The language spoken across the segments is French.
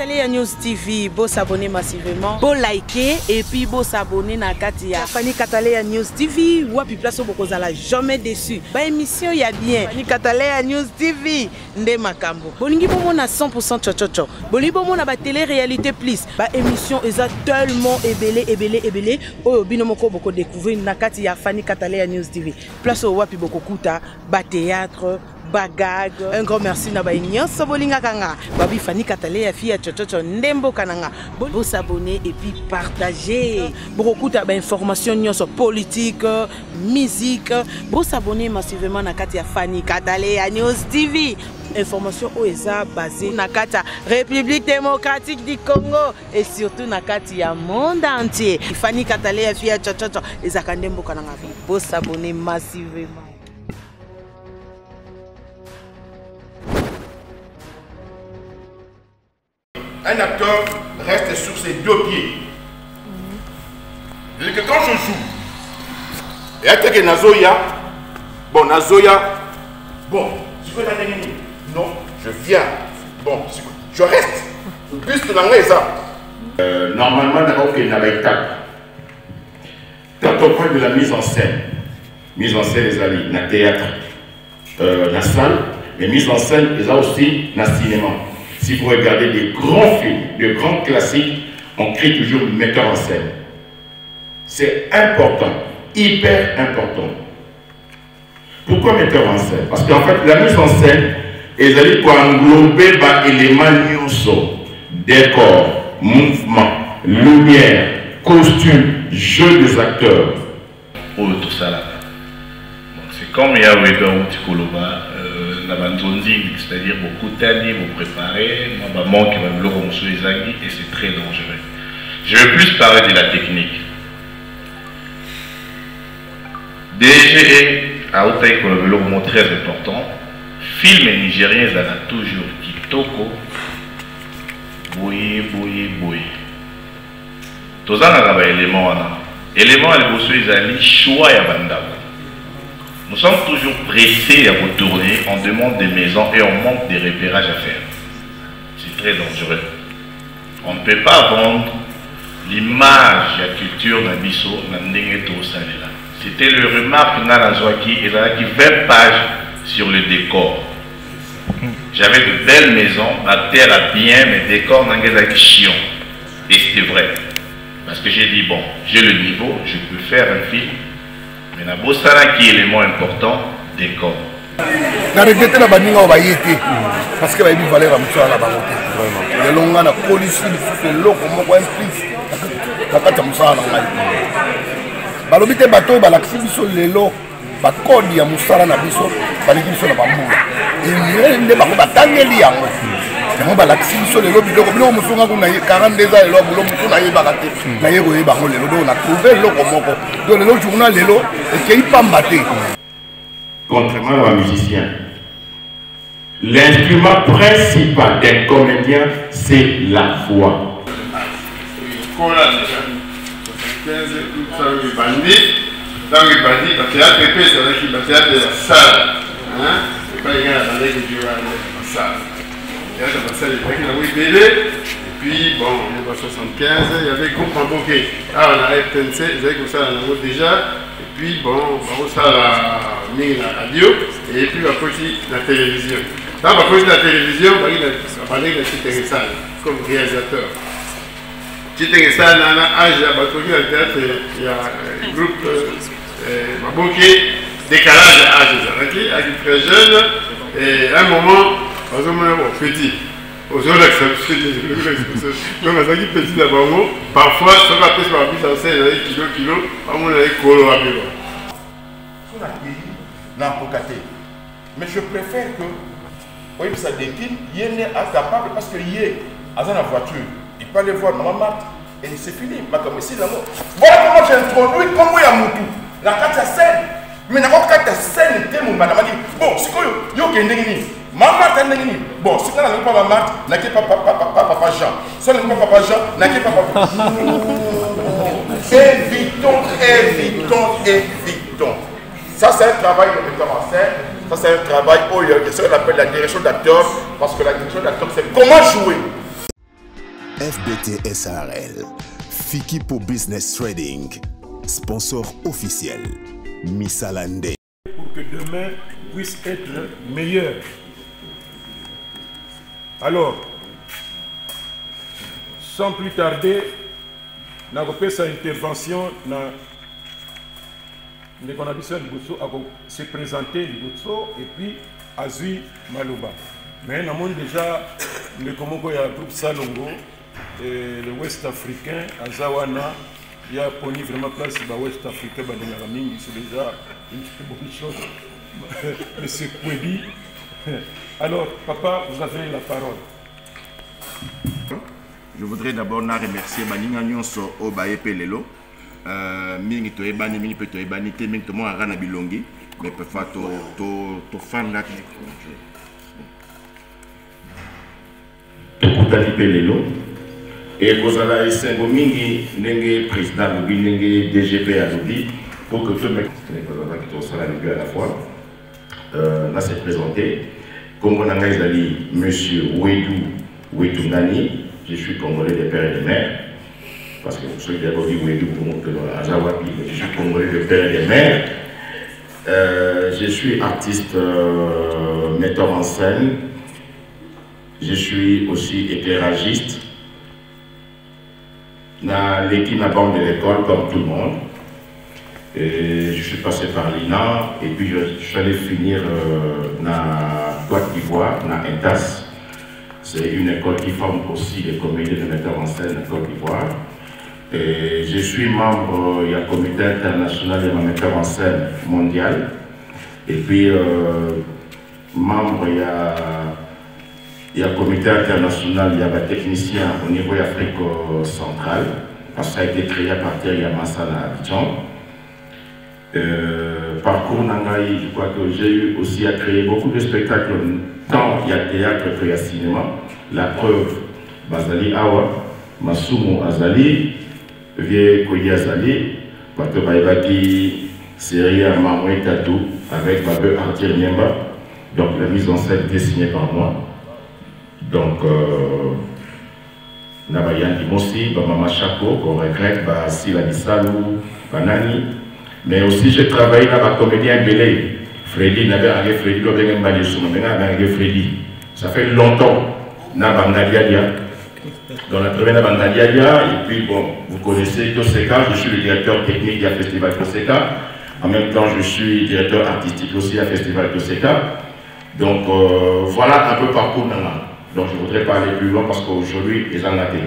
Katalea News TV, vous s'abonnez massivement, vous likez et puis vous s'abonnez na Katia. Fani Katalea News TV, wapi place beaucoup zala jamais déçu. Ba émission y a bien. Fani Katalea News TV, nde makambo. Bolingi bomo na 100% chochocho. Bolingi bomo na ba télé-réalité plus. Ba émission eza tellement ébélé. Oyo bino moko boko découvrir na Katia Fani Katalea News TV. Place au wapi boko kuta, ba théâtre, bagag. Un grand merci na ba nyonso bolinga kanga. Babi Fani Katalea fia chochocho ndembo kananga. Vous s'abonner et puis partager. Beaucoup d'informations nyonso politique, musique. Vous s'abonner massivement na Katia Fani Katalea News TV. Information OESA basée na Katia République démocratique du Congo et surtout na Katia monde entier. Fani Katalea fia chochocho ezakandembo kananga. Vous s'abonner massivement. Un acteur reste sur ses deux pieds. C'est que quand je joue, et à que Nazoya, bon, je peux t'amener. Non, je viens. Bon, je reste. Plus de l'anglais, ça. Normalement, d'abord, il y a une étape. Quand on parle de la mise en scène, les amis, dans le théâtre, dans la salle, mais mise en scène, il y a aussi dans le cinéma. Si vous regardez des grands films, de grands classiques, on crée toujours le metteur en scène. C'est important, hyper important. Pourquoi metteur en scène? Parce qu'en fait, la mise en scène, ils allaient pour englober les éléments décor, mouvement, lumière, costume, jeu des acteurs. Pour tout ça là. C'est comme il y a Weber Tikoloba. C'est-à-dire beaucoup d'années vous préparer, moi je manque et c'est très dangereux. Je veux plus parler de la technique. DGE a été très important. Film nigérien, ça a toujours Kitoko, Boye. Tous ça a des éléments. Éléments, ils ont choix à Bandaba. Nous sommes toujours pressés à retourner, on demande des maisons et on manque des repérages à faire. C'est très dangereux. On ne peut pas vendre l'image de la culture d'Abisso dans le. C'était le remarque de Nazwaki et qui 20 pages sur le décor. J'avais de belles maisons, la terre a bien, mais le décor n'a chiant. Et c'était vrai. Parce que j'ai dit, bon, j'ai le niveau, je peux faire un film. Mais la bossana qui est l'élément important, décor. Je regrette la bannière au Bayété parce que la vie valait la mouture à la baroque. Les longues à la police, c'est l'eau comme moi, un plus. La carte à moussa à la maille. Balobité bateau, balaxi biso lelo, bakodi à moussa à la biso, baliki biso la bamboula. Et il ne va pas t'engueuler à moi. On va l'accès sur les lobbies. On a 42 ans et l'homme, on a baraté. On a trouvé le journal et qui n'est pas battu. Contrairement à un musicien, l'instrument principal d'un comédien, c'est la voix. Et puis bon, en 1975, il y avait le groupe Mamboké. Ah, on a FNC, ils avaient comme ça déjà. Et puis bon, on ça la radio et puis on a aussi la télévision. Dans la télévision, on a parlé de Chiteresal comme réalisateur. Chiteresal, on a âge à Batoki, dans le théâtre, il y a un groupe Mamboké, décalage d'âge, avec très jeune. Et à un moment, on a petit. Aujourd'hui, donc, on a petit d'abord. Parfois, ça va passer par la mise en scène, kilo, on a colo à vélo. On a dit, l'empocaté. Mais je préfère que, oui, ça décline, il est incapable parce que il est dans la voiture. Il peut aller voir maman et c'est fini. Voilà comment j'ai introduit, comment il y a Moutou. La carte à scène. Mais la carte à scène, madame a dit, bon, c'est quoi, il y a maman, bon, si on n'a pas maman, n'a pas papa Jean. Si on n'a pas papa Jean, n'a pas papa. Évitons. Ça, c'est un travail de metteur en scène. Ça, c'est un travail où il y a ce qu'on appelle la direction d'acteur. Parce que la direction d'acteur, c'est comment jouer. FBT SARL, Fikipo Business Trading, sponsor officiel, Missalande. Pour que demain puisse être meilleur. Alors, sans plus tarder, nous avons fait sa intervention dans se présenter et puis Azui Maloba. Mais nous avons déjà le groupe Salongo, et le West Africain, Azawana, il y a poni vraiment place le West Africain, c'est déjà une bonne chose. Monsieur Kwebi. Alors, papa, vous avez la parole. Je voudrais d'abord remercier Maninga Nyonso Obaye Pelelo. Mingi to ebani mingi pe to ebani te mingi to mo arana bilongi mais peut faire to fan là to kutali Pelelo et kozala esengo mingi ndenge président lobi ndenge DGP a lobi pour que tout mec qui to sala à la fois là s'est présenté comme on a ezali monsieur Wedou Ngani. Je suis congolais des pères et des mères, parce que vous savez d'abord dit Wedou pour montrer dans la Jawapi, je suis congolais des pères et des mères. Je suis artiste, metteur en scène, je suis aussi éclairagiste. Dans l'équipe à bande de l'école, comme tout le monde. Et je suis passé par l'INA, et puis je suis allé finir dans Côte d'Ivoire, dans Intas. C'est une école qui forme aussi des comédiens de metteurs en scène en Côte d'Ivoire. Et je suis membre du comité international de metteurs en scène mondial. Et puis, membre, il y a comité international, il y a des techniciens au niveau de l'Afrique centrale. Parce que ça a été créé à partir de Yamassana à Abidjan. Parcours Nangaï, je crois que j'ai eu aussi à créer beaucoup de spectacles, tant il y a théâtre qu'il y a cinéma. La preuve, Bazali Awa, Masumu Azali, Vie Koyi Azali, Bato Baibaki, série à Mamoué Tatou, avec Babe Artir Niemba. Donc la mise en scène était signée par moi. Donc, Nabayan Dimosi, Bamama Chako, qu'on regrette, Sila Bissalou, Banani. Mais aussi, j'ai travaillé dans la comédien Belé. Freddy, n'avait rien Freddy, Freddy. Ça fait longtemps. Dans la première Bangalia, et puis bon, vous connaissez Toseka, je suis le directeur technique du festival Toseka. En même temps, je suis directeur artistique aussi à festival Toseka. Donc voilà un peu parcours maintenant. Donc je ne voudrais pas aller plus loin parce qu'aujourd'hui, ils en ont été.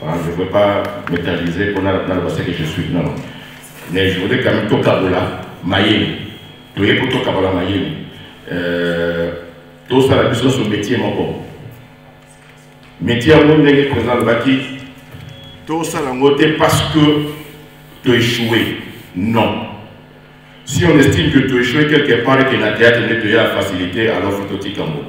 Je ne veux pas m'éterniser pour le passé que je suis. Non, non. Mais je voudrais quand même tout Kabola, Maïen. Tout est pour tout Kabola Maïen. Tout ça, la puissance au métier, mon corps. Métier à mon nègre président le bâti. Tout ça, la moitié parce que tu as échoué. Non. Si on estime que tu as échoué quelque part et que le théâtre n'est pas facilité, alors il faut tout Kambo.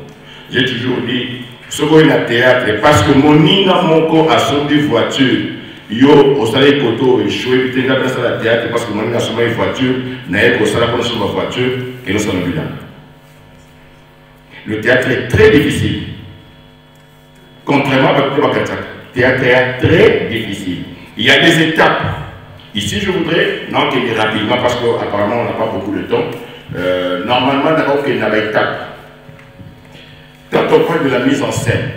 J'ai toujours dit, ce qu'on est le théâtre, parce que mon nina, mon corps a son des voitures. Yo, au salaire koto, échoué, puis tu as ça la théâtre parce que mon nina a son des voitures, n'a pas au salaire pour son voiture, et nous sommes bilan. Le théâtre est très difficile. Contrairement à le théâtre est très difficile. Il y a des étapes. Ici, je voudrais, non, qu'il y ait rapidement, parce qu'apparemment, on n'a pas beaucoup de temps. Normalement, d'abord, qu'il y ait une étape. Quand on parle de la mise en scène,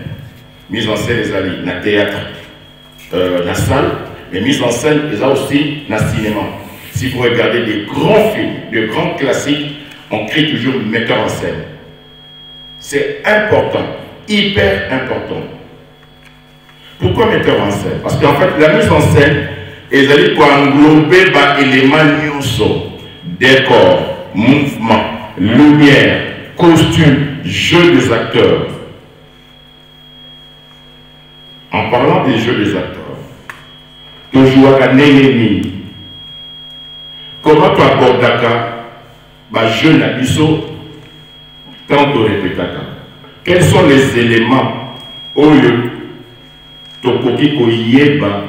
les amis, dans le théâtre, la salle, mais mise en scène, il y a aussi dans le cinéma. Si vous regardez des grands films, de grands classiques, on crée toujours le metteur en scène. C'est important, hyper important. Pourquoi metteur en scène? Parce qu'en fait, la mise en scène, ils allaient pour englober les éléments décor, mouvement, lumière, costume, jeu des acteurs. En parlant des jeux des acteurs, toujours à Nénémi, comment tu abordes Dakar, jeune abisso, tant tu répètes. Quels sont les éléments au lieu Tokoki Koyeba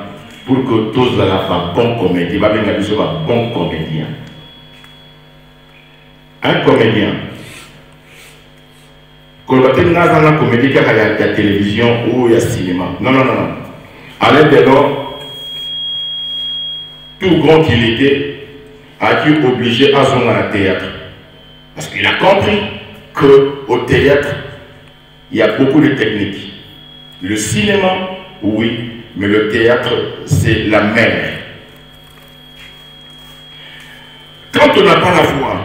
pour que tous à la bon comédien, va bien abisso un bon comédien. Un comédien. Quand on a une comédie qui a la télévision ou il y a cinéma. Non, non, non, non. Alain Delon, tout grand qu'il était, a été obligé à son théâtre. Parce qu'il a compris qu'au théâtre, il y a beaucoup de techniques. Le cinéma, oui, mais le théâtre, c'est la mère. Quand on n'a pas la voix,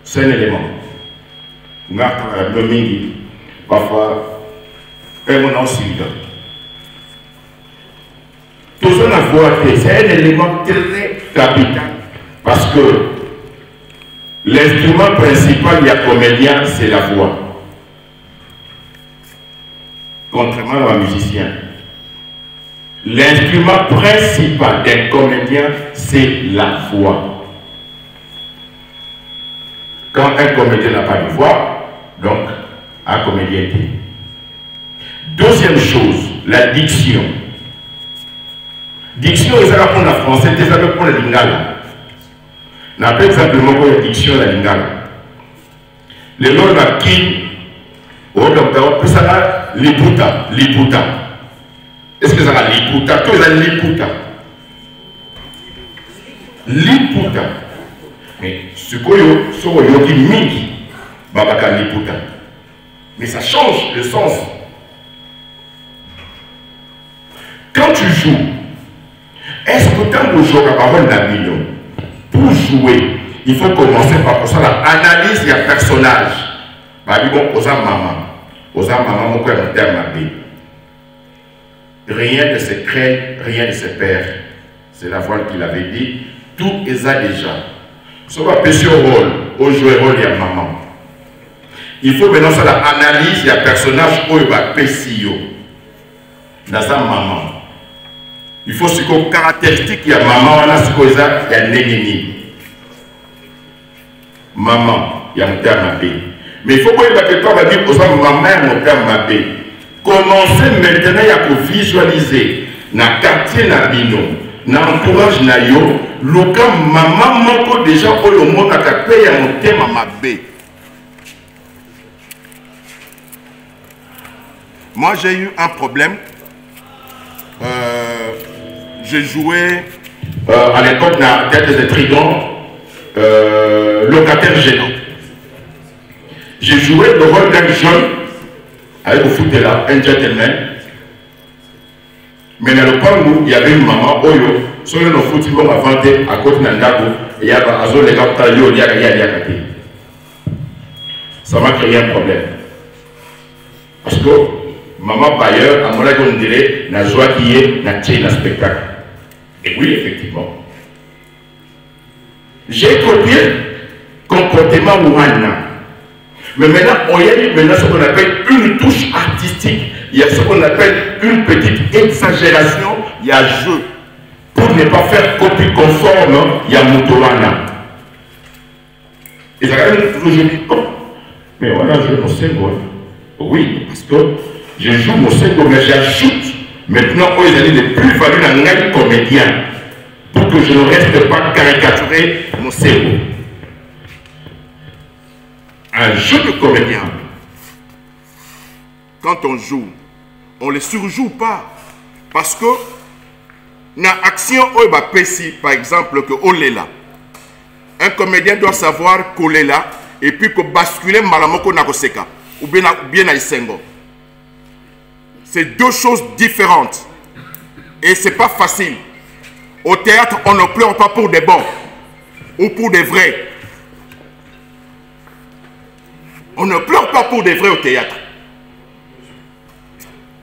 c'est un élément. Parfois, on aussi. Tout ça, la voix, c'est un élément très capital. Parce que l'instrument principal du comédien, c'est la voix. Contrairement à un musicien. L'instrument principal d'un comédien, c'est la voix. Quand un comédien n'a pas de voix, donc un comédien est. Deuxième chose, la diction. Diction, c'est la pour la française, c'est la pour la lingala. On appelle simplement la diction la lingala. Le nom de la qui, au docteur, ça va liputa. Est-ce que ça va liputa? Tout est liputa. Liputa. Mais ce que ce yogi mingi, babaka liputa. Mais ça change le sens. Quand tu joues, est-ce que tant que jouer à parole d'Abignon, pour jouer, il faut commencer par l'analyse du personnage. Babignon, aux maman, mon père, mon terme rien ne se crée, rien ne se perd. C'est la voile qu'il avait dit. Tout est ça déjà. Ce qu'on appelle ce rôle, au jouer rôle, il y a maman. Il faut maintenant faire l'analyse du personnage où il va pécio. Dans sa maman. Il faut ce qu'on caractéristique, il y a maman, il y a nénéni. Maman, il y a mon terme B. Mais il faut que quelqu'un va dire, maman, mon terme B. Commencez maintenant à visualiser dans le quartier Nabino, dans l'entourage Nayo, le cas maman moko déjà au le monde a payé à mon thème à B. Moi j'ai eu un problème. J'ai joué à l'époque dans la tête des Tridents, locataire gênant. J'ai joué le rôle d'un jeune avec le foot là, un gentleman. Mais dans le camp où il y avait une maman, Oyo, sur le foot, ils vont inventer à côté d'un dago, et il y a un zone de captario, il y a ça m'a créé un problème. Parce que maman Bayer, à mon avis, on dirait, la joie qui est, la tient dans le spectacle. Et oui, effectivement. J'ai copié comportement Ouana. Mais maintenant, il y a maintenant ce qu'on appelle une touche artistique. Il y a ce qu'on appelle une petite exagération. Il y a jeu. Pour ne pas faire copie conforme, il y a Moutowana. Et ça va être toujours, je dis, oh, mais voilà, je joue mon single. Oui, parce que je joue mon single, mais j'ajoute maintenant, ils ont des plus-values dans un comédien. Pour que je ne reste pas caricaturé mon cerveau. Un jeu de comédien, quand on joue, on ne le surjoue pas. Parce que, dans l'action, par exemple, que on est là. Un comédien doit savoir qu'on est là et puis que basculer malamoko na koseka ou bien na isengo. C'est deux choses différentes. Et ce n'est pas facile. Au théâtre, on ne pleure pas pour des bons ou pour des vrais. On ne pleure pas pour des vrais au théâtre.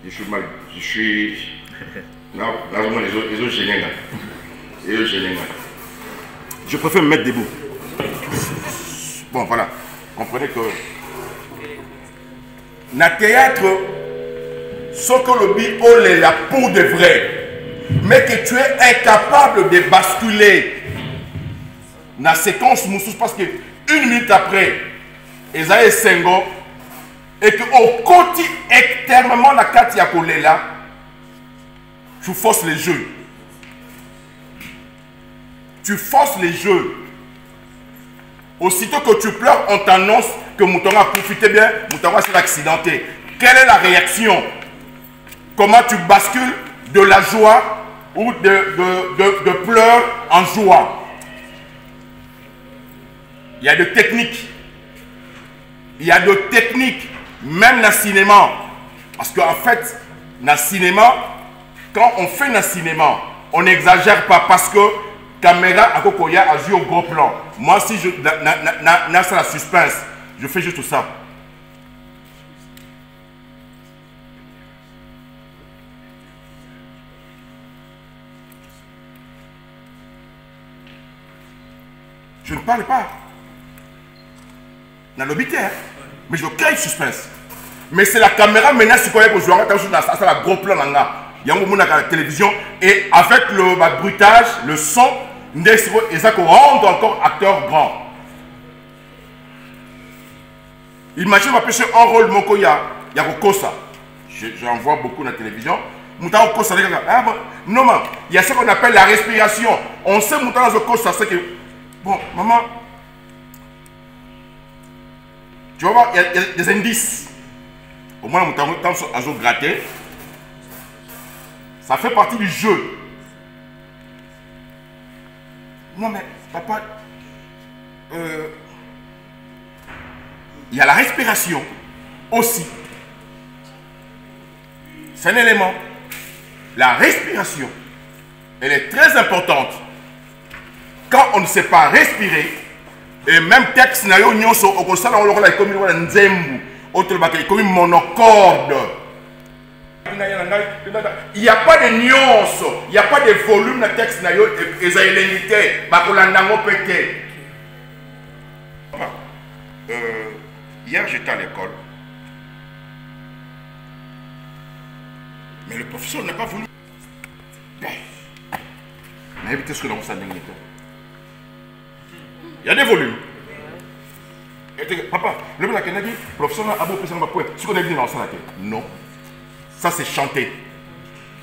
Je suis mal. Je suis. Là, les autres géniaux. Les autres géniaux. Je préfère me mettre debout. Bon, voilà. Comprenez que. Dans le théâtre, ce que le bi est là pour de vrai. Mais que tu es incapable de basculer dans la séquence moussous parce que une minute après, Esaïe Sengo, et qu'au côté extrêmement la carte Yakolé là, tu forces les jeux. Tu forces les jeux. Aussitôt que tu pleures, on t'annonce que Moutonga a profité bien, Moutonga s'est accidenté. Quelle est la réaction? comment tu bascules de la joie ou de pleurs en joie. Il y a des techniques. Il y a des techniques, même dans le cinéma. Parce qu'en fait, dans le cinéma, quand on fait dans le cinéma, on n'exagère pas parce que la caméra a vu au gros plan. Moi, si je dans la suspense, je fais juste ça. Je ne parle pas. Dans l'obité, mais je crée le suspense. Mais c'est la caméra maintenant qui connaît que je vais la gros plan. Il y a un moment à la télévision et avec le bruitage, le son, et ça rend encore acteur grand. Imagine, ma pêche un rôle, mon koya, il y a Kosa. J'en vois beaucoup dans la télévision. Non, il y a ce qu'on appelle la respiration. On sait, dans le Kosa, c'est que, bon, maman, tu vas voir, il y a des indices. Au moins, quand on a gratté, ça fait partie du jeu. Non, mais papa, il y a la respiration aussi. C'est un élément. La respiration, elle est très importante. Quand on ne sait pas respirer, et même texte, comme monocorde. Il n'y a pas de nuance, il n'y a pas de volume dans le texte. Hier, j'étais à l'école. Mais le professeur n'a pas voulu. Mais évitez ce que l'on s'en est. Il y a des volumes. Papa, le professeur a beau ce qu'on a dit dans la tête. Non. Ça c'est chanté.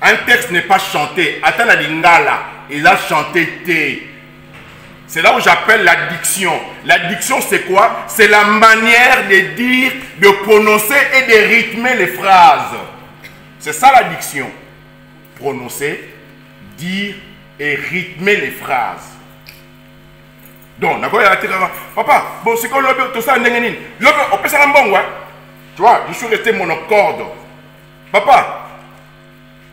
Un texte n'est pas chanté. Attends la lingala. Il a chanté. C'est là où j'appelle la diction. La diction c'est quoi? C'est la manière de dire, de prononcer et de rythmer les phrases. C'est ça la diction. Prononcer, dire et rythmer les phrases. Donc, papa, bon, c'est quoi tout ça, on peut ça en bon, ouais. Tu vois, je suis resté monocorde. Papa,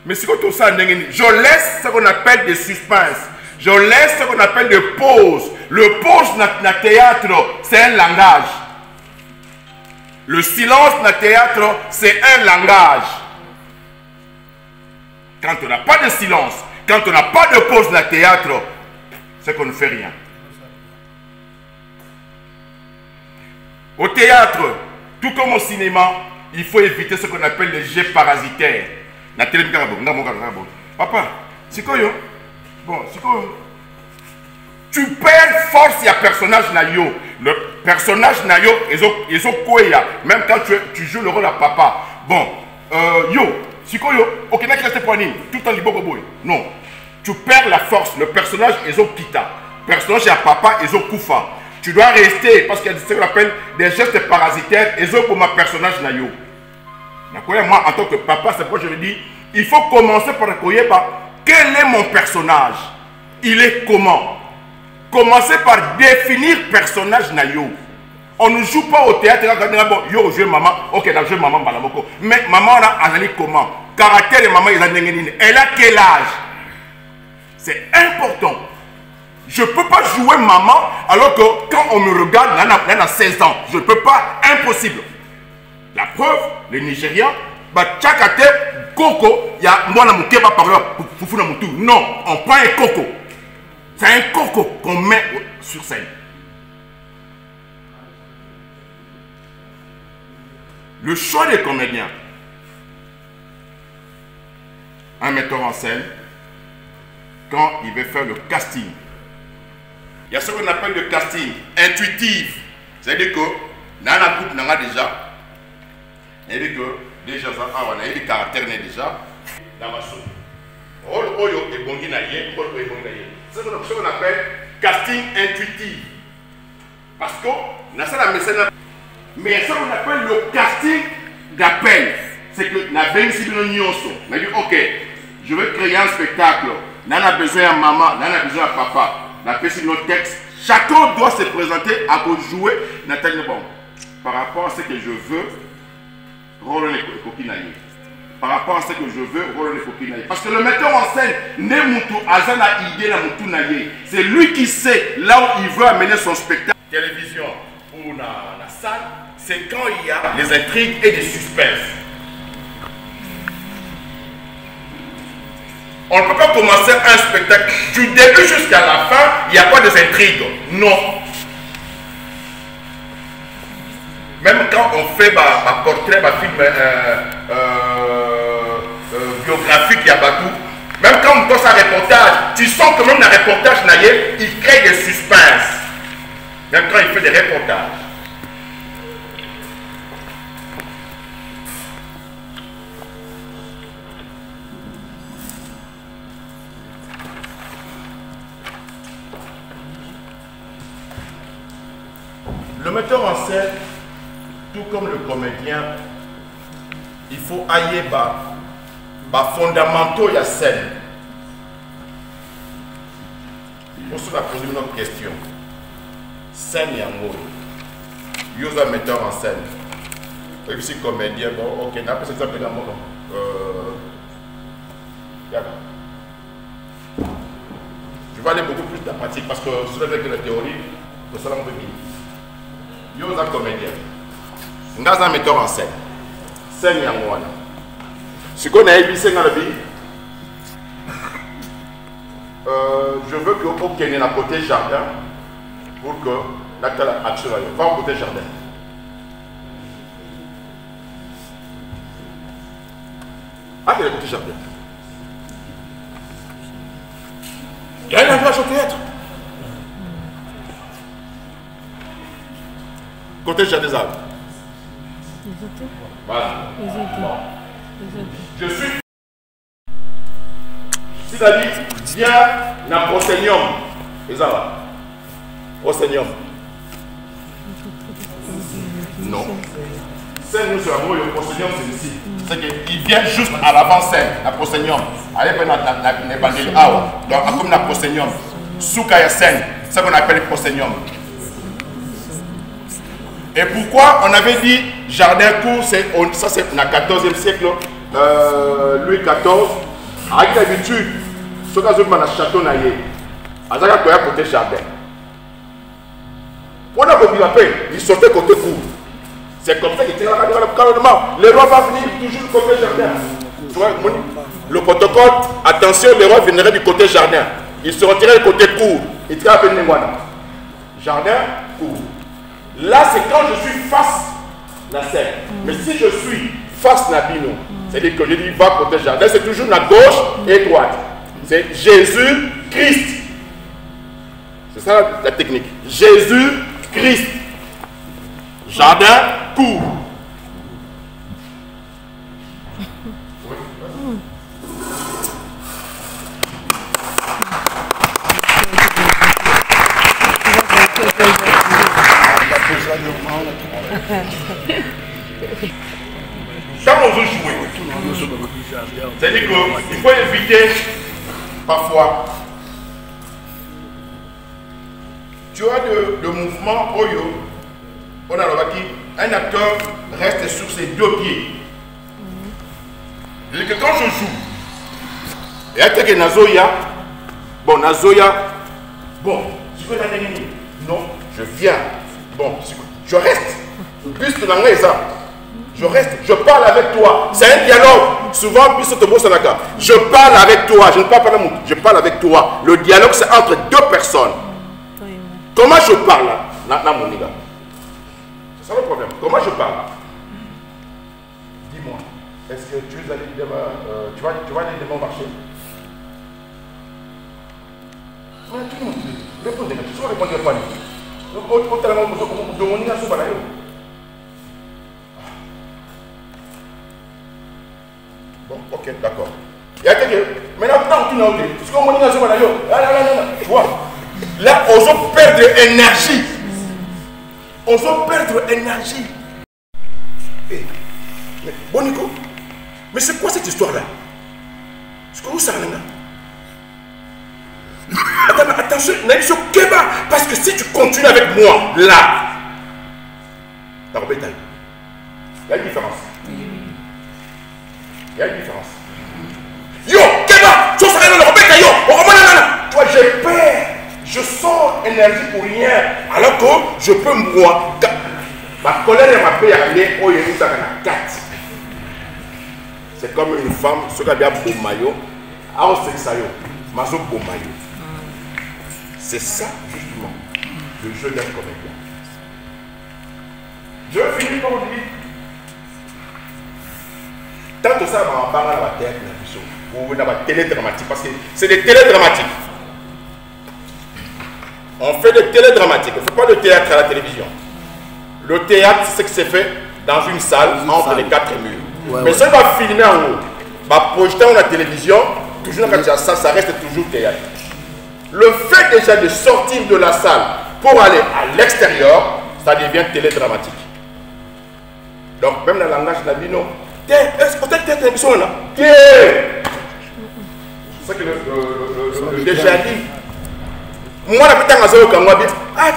mais c'est quoi tout ça, je laisse ce qu'on appelle des suspens. Je laisse ce qu'on appelle des pauses. Le pause dans le théâtre, c'est un langage. Le silence dans le théâtre, c'est un langage. Quand on n'a pas de silence, quand on n'a pas de pause dans le théâtre, c'est qu'on ne fait rien. Au théâtre, tout comme au cinéma, il faut éviter ce qu'on appelle les jets parasitaires. La télévision, papa, c'est quoi yo? Bon, c'est quoi? Tu perds force, il y a personnage nayo. Le personnage nayo, ils ont quoi? Même quand tu joues le rôle à papa. Bon, yo, c'est quoi yo? Ok, n'a qu'à te prendre tout en libre boy. Non, tu perds la force. Le personnage, ils ont quitté. Le personnage à papa, ils ont koufa. Tu dois rester parce qu'il y a ce qu'on appelle des gestes parasitaires et pour ma personnage nayo. Moi, en tant que papa, c'est pourquoi je me dis, il faut commencer par accueillir par quel est mon personnage? Il est comment? Commencez par définir personnage nayo. On ne joue pas au théâtre, yo, je maman, ok, dans le jeu maman, mais maman là, elle est comment? Caractère de maman, elle a quel âge? C'est important. Je ne peux pas jouer maman alors que quand on me regarde, elle a 16 ans. Je ne peux pas, impossible. La preuve, les Nigérians, tchakate, coco, il y a moi mon keba par là, non, on prend un coco. C'est un coco qu'on met sur scène. Le choix des comédiens, un metteur en scène, quand il veut faire le casting, il y a ce qu'on appelle le casting intuitif. C'est-à-dire que dans la coupe, on a déjà. C'est-à-dire que déjà, on a des caractères déjà. Dans ma soupe. C'est ce qu'on appelle casting intuitif. Parce que, dans la mécène, mais il y a ce qu'on appelle le casting d'appel. c'est que na bengi bino nyonso. Na dit OK, je veux créer un spectacle. Nana a besoin de maman, nana a besoin de papa. Na pesi notre texte. Chacun doit se présenter à jouer Nathalie bon. Par rapport à ce que je veux, Roland et Kokinaï. Par rapport à ce que je veux, Roland et Kokinaï. Parce que le metteur en scène, Nemutu Azana idée la Mutunaye. C'est lui qui sait là où il veut amener son spectacle. Télévision ou la salle, c'est quand il y a des intrigues et des suspens. On ne peut pas commencer un spectacle du début jusqu'à la fin, il n'y a pas des intrigues. Non. Même quand on fait un portrait, un film biographique, il y a pas tout. Même quand on passe un reportage, tu sens que même le reportage, il crée des suspens. Même quand il fait des reportages. Le metteur en scène, tout comme le comédien, il faut aller fondamentaux de la scène. On se va poser une autre question. Scène yango. Yosa metteur en scène. Et puis c'est comédien, bon, ok, n'a pas cet exemple dans mon nom. Je vais aller beaucoup plus dans la pratique parce que sur avec la théorie, c'est ça qu'on veut dire. Yosa comédien. Ngaza metteur en scène. Scène yango. Ce qu'on a ébissé dans la vie, je veux que vous gagnez la côté jardin pour que l'action aille. Va au côté jardin. Ah, quel est le côté jardin? Il y a un endroit au théâtre. Côté jardin. Voilà. Je suis. Si David vient dans le proscenium, et ça va. Proscenium. Non. Scène, nous, sur le proscenium, c'est ici. C'est qu'il vient juste à l'avant-scène, la proscenium. Allez, dans les bandes awa. Donc, comme la proscenium. Soukaya scène, c'est ce qu'on appelle le proscenium. Et pourquoi on avait dit jardin court, ça c'est dans le 14e siècle, Louis XIV, avec l'habitude, ce cas où on a château naïe, à côté jardin. Pour il sortait côté court. C'est comme ça qu'il tient la carrément. Le roi va venir toujours côté jardin. Le protocole, attention, le roi viendrait du côté jardin. Il se retirait du côté court. Il tient à venir jardin court. Là, c'est quand je suis face à la scène. Mais si je suis face à Bino, c'est-à-dire que je dis va côté jardin, c'est toujours la gauche et droite. C'est Jésus-Christ. C'est ça la technique. Jésus-Christ. Jardin court. Quand on veut jouer, c'est-à-dire qu'il faut éviter parfois. Tu as de mouvements Oyo. On a un acteur reste sur ses deux pieds. C'est-à-dire que quand je joue, et après que Nazoya, bon, je peux t'amener. Non, je viens. Bon, je reste. Je reste, je parle avec toi. C'est un dialogue. Souvent, je parle avec toi. Je ne parle pas d'amour. Je parle avec toi. Le dialogue, c'est entre deux personnes. Comment je parle là, mon gars? C'est ça le problème. Comment je parle? Dis-moi, est-ce que tu vas aller demain au marché? Tout le monde répond des questions. Répondez pas. Bon, ok, d'accord. Il y a quelqu'un. Maintenant, tu n'as pas tu vois, là, on va perdre énergie. On va perdre énergie. Mais, Bonico, Mais c'est quoi cette histoire-là? Est-ce que vous savez? Attention, Naïso Keba, parce que si tu continues avec moi, là, il y a une différence. Il y a une différence. Yo, Keba, tu serais dans le Robert Yo, toi, j'ai peur, je sens énergie pour rien, alors que je peux me voir. Ma colère et ma paix aller au Yéhou Sakana 4. C'est comme une femme, ce qui a bien beau maillot, à un sexayo, mazo beau maillot. C'est ça, justement, le jeu d'un comédien. Je vais finir par dire, tant que ça, on va parler de la théâtre, ou de la télédramatique, parce que c'est des télédramatiques. On fait des télédramatiques, on ne fait pas de théâtre à la télévision. Le théâtre, c'est ce qui s'est fait dans une salle entre les 4 murs. Ouais, mais si on va filmer en haut, va projeter dans la télévision, toujours quand il y a ça reste toujours théâtre. Le fait déjà de sortir de la salle pour aller à l'extérieur, ça devient télédramatique. Donc même dans le langage de la bino, est-ce que tu as télévision là? C'est ça que le déjà dit. Moi, la putain,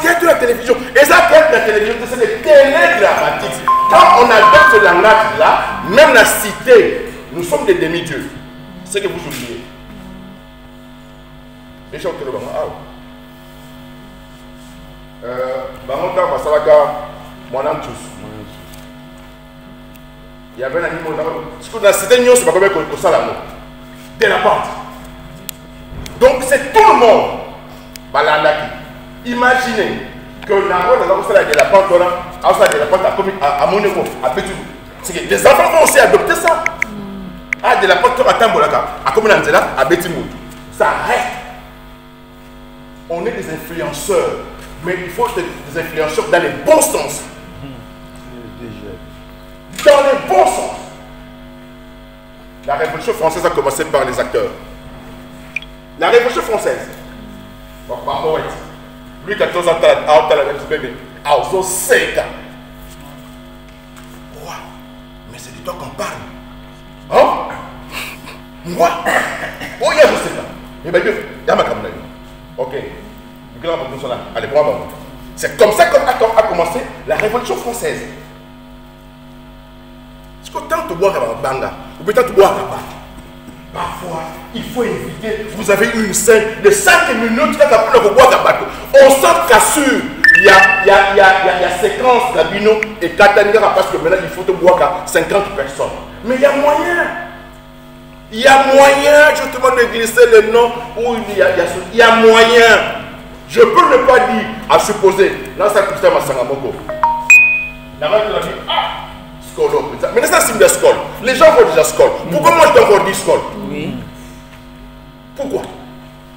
théâtre la télévision. Et ça, théâtre la télévision, c'est des télédramatiques. Quand on adopte ce langage-là, même la cité, nous sommes des demi-dieux. C'est que vous oubliez. Les gens qui le vont. Il y avait un animal ce que la cité, c'est pas comme ça là. De la porte. Donc, c'est tout le monde. Imaginez que la rôle de la porte à Monaco, à Bétou. Les enfants vont aussi adopter ça. Ah, de la porte à Tambolaka, à Komunanzela, à Bétimou. Ça reste. On est des influenceurs, mais il faut être des influenceurs dans les bons sens. Dans les bons sens. La Révolution française a commencé par les acteurs. La Révolution française. Lui, 14 ans, mais c'est de toi qu'on parle. Hein? Moi? Oh, il y a je sais pas. Mais bien, il y a ma caméra. Ok. Allez, bravo. C'est comme ça qu'a commencé la Révolution française. Est-ce que tant de boire à Banga, ou peut-être boire à Banga? Parfois, il faut éviter. Vous avez une scène de 5 minutes on s'en cassure. Il y a séquence d'Abino et Katangara parce que maintenant il faut te boire à 50 personnes. Mais il y a moyen. Il y a moyen justement de glisser le nom où il y a moyen. Je peux ne pas dire à supposer. Là, ça coûte à Sangamoko. Là-bas, tu as dit, Skolo. Mais ça, c'est une Skol. Les gens vont déjà Skol. Pourquoi moi je dois encore dire Skol? Oui. Pourquoi?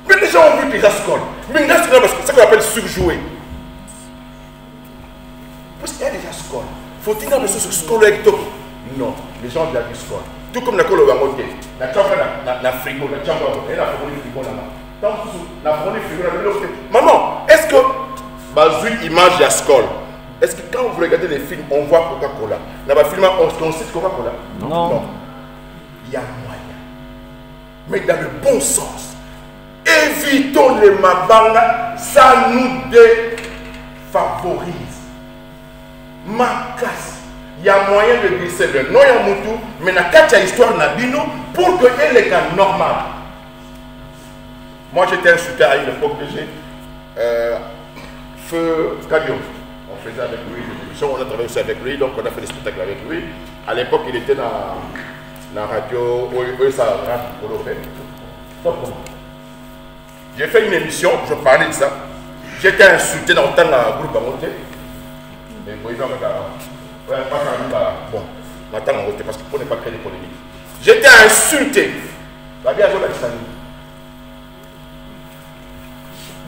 Mais les gens ont vu déjà Skol. Mais il y a ce qu'on appelle surjouer. Parce qu'il y a déjà Skol. Faut-il dire monsieur ce Skol avec toi? Non, les gens ont déjà vu Skol. Tout comme la colle au Bangote. La chambre, la frigo, la chambre, et la frigo là-bas. La frigo là-bas. Maman, est-ce que Bazoui image à Skol? Est-ce que quand vous regardez les films, on voit Coca-Cola? Dans le film, on cite Coca-Cola? Non. Il y a moyen. Mais dans le bon sens. Évitons les mabanga, ça nous défavorise. Ma casse. Il y a moyen de glisser le nom Yamutu, mais la katia histoire Nabino pour que elle est normal. Moi j'étais insulté à une époque que j'ai Feu Kadion. On faisait avec lui des émissions, on a travaillé aussi avec lui, donc on a fait des spectacles avec lui. À l'époque, il était dans la radio, j'ai fait une émission, je parlais de ça. J'étais insulté dans le temps de groupe à monter. Mais vous voyez, bon, maintenant on parce qu'on n'est pas créé des polémiques. J'étais insulté.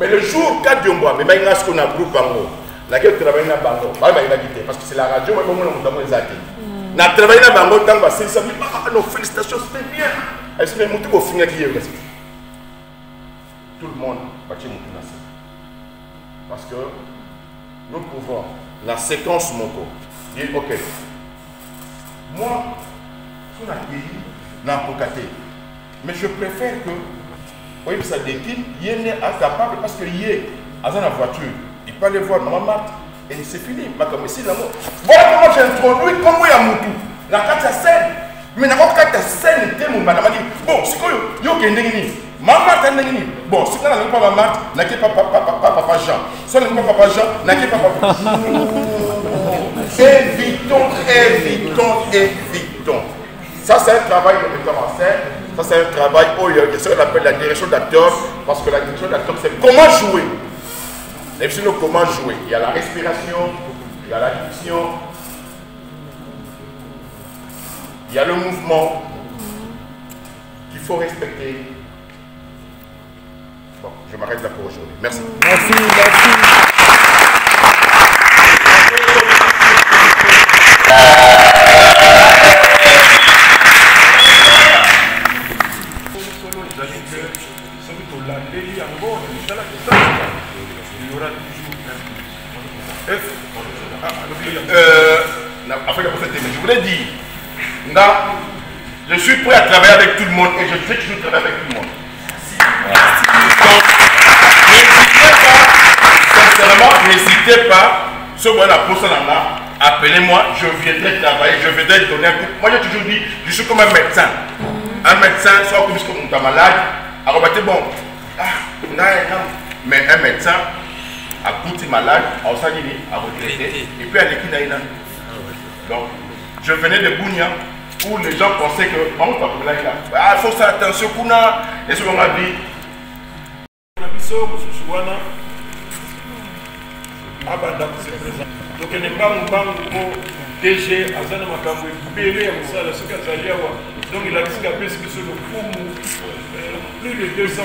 Mais le jour qu'a dit moi, mais maintenant ce qu'on a groupe Bango, laquelle travaille dans Bango, parce que c'est la radio, mais moi on a les athées. On a travaillé dans Bango, tant que c'est ça, mais nos félicitations, c'était bien. Elle se met au final qui est tout le monde va tirer mon coup. Parce que nous pouvons, la séquence Moko, dire ok, moi, on a pays, mais je préfère que, oui, ça décline, il est incapable parce qu'il est dans la voiture, il peut aller voir Maman Marthe et c'est fini. Voilà comment j'ai introduit comment il y a Moutou, la carte à scène. Mais la carte à scène, madame a dit, bon, c'est quoi, yo qui est Maman Marthe, bon, si on n'a pas Maman Marthe, n'a pas Papa Jean. Si on n'a pas Papa Jean, n'a pas Papa Jean. Évitons. Ça, c'est un travail de metteur en scène. Ça, c'est un travail où il y a ce qu'on appelle la direction d'acteur. Parce que la direction d'acteur, c'est comment jouer. Comment jouer. Il y a la respiration, il y a la diction, il y a le mouvement qu'il faut respecter. Bon, je m'arrête là pour aujourd'hui. Merci. Merci. Je voulais dire, je suis prêt à travailler avec tout le monde et je sais que je vais travailler avec tout le monde. Donc, n'hésitez pas, ce moment la pose là, appelez-moi, je viendrai travailler, je viendrai donner un coup. Moi j'ai toujours dit, je suis comme un médecin. Un médecin, soit comme on est malade, alors bon, mais un médecin, à coûter malade, à retraiter, et puis à l'équipe. Donc, je venais de Bounia, où les gens pensaient que, il faut faire attention, et ce qu'on a dit. Donc, il n'est pas DG, Azana Makambo, Bélé, Moussala, ce qu'il a donc il a dit qu'il a baissé sur le plus de 200%.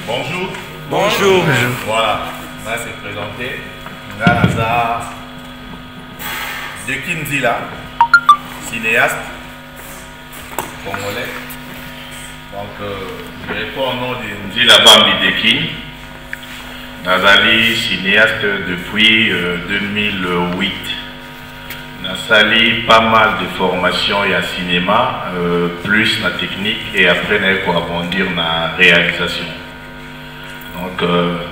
Bonjour. Bonjour. Voilà, on va se présenter. Nazar de Kinzila, cinéaste congolais. Donc, je réponds au nom de Nzila Bambi Dekin. Nazali, cinéaste depuis 2008. Nazali, pas mal de formations et à cinéma, plus la technique et après, on va rebondir dans la réalisation. Donc,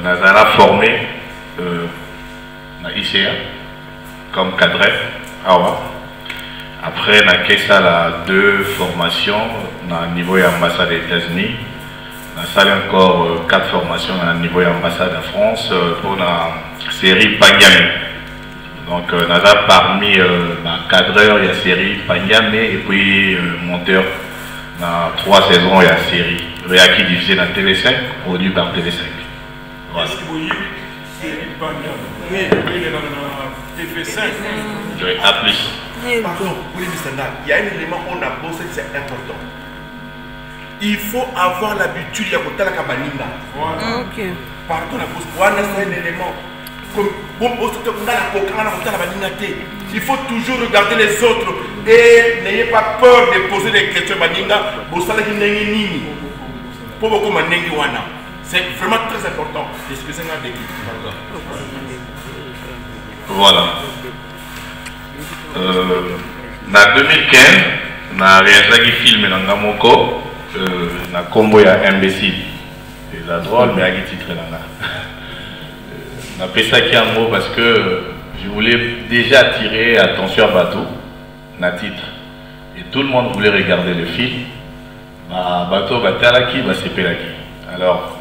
Nazala formé na ICA comme cadre. Après, na Kessa la 2 formations na niveau de l'ambassade des États-Unis. Na salle encore 4 formations na niveau de l'ambassade de France pour la série Panyame. Donc, Nazala parmi ma cadreur, il y a la série Panyame et puis monteur dans 3 saisons, il y a la série Réaki diffusée dans Télé5, produit par Télé5. Voilà. Est-ce que vous voyez série Panyame? Oui, il est dans TV5. A plus. Pardon, oui, il y a un élément qu'on a bossé, c'est important. Il faut avoir l'habitude de faire la cabaninga. Ok. Pardon, la bosse, c'est un élément. Il faut toujours regarder les autres et n'ayez pas peur de poser des questions. C'est vraiment très important. Excusez-moi de qui. Voilà. En 2015, on a réalisé un film dans Namoko, na combo ya imbécile. C'est la drôle, mais avec titre là. On a fait ça qui en gros parce que je voulais déjà attirer attention à Bateau, na titre. Et tout le monde voulait regarder le film. Bateau, Batalaki, Sepelaki. Alors,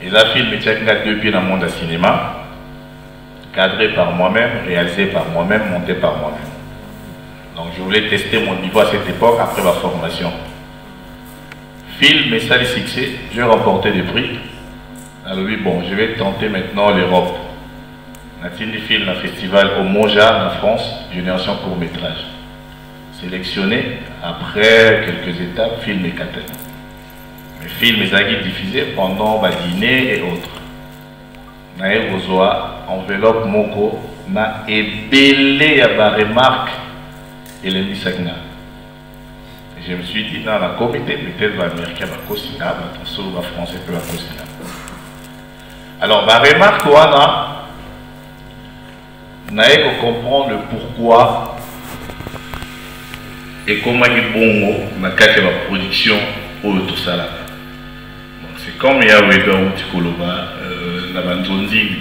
et la film est à 2 pieds dans le monde du cinéma, cadré par moi-même, réalisé par moi-même, monté par moi-même. Donc je voulais tester mon niveau à cette époque après ma formation. Film et ça les succès, j'ai remporté des prix. Alors oui, bon, je vais tenter maintenant l'Europe. On a tiré des films à festival au Moja en France, génération court-métrage. Sélectionné après quelques étapes, film et catène. Les films sont diffusés pendant le dîner et autres. Nae Rozoa, enveloppe Moko, na ébélé à ma remarque et les Misagna. Je me suis dit, dans la comité, peut-être l'Américain va cosiner, le français peut la cosiner. Alors, ma remarque, on a comprendre le pourquoi et comment il y a bon la production ou tout ça là. C'est comme il y a un petit Koloba,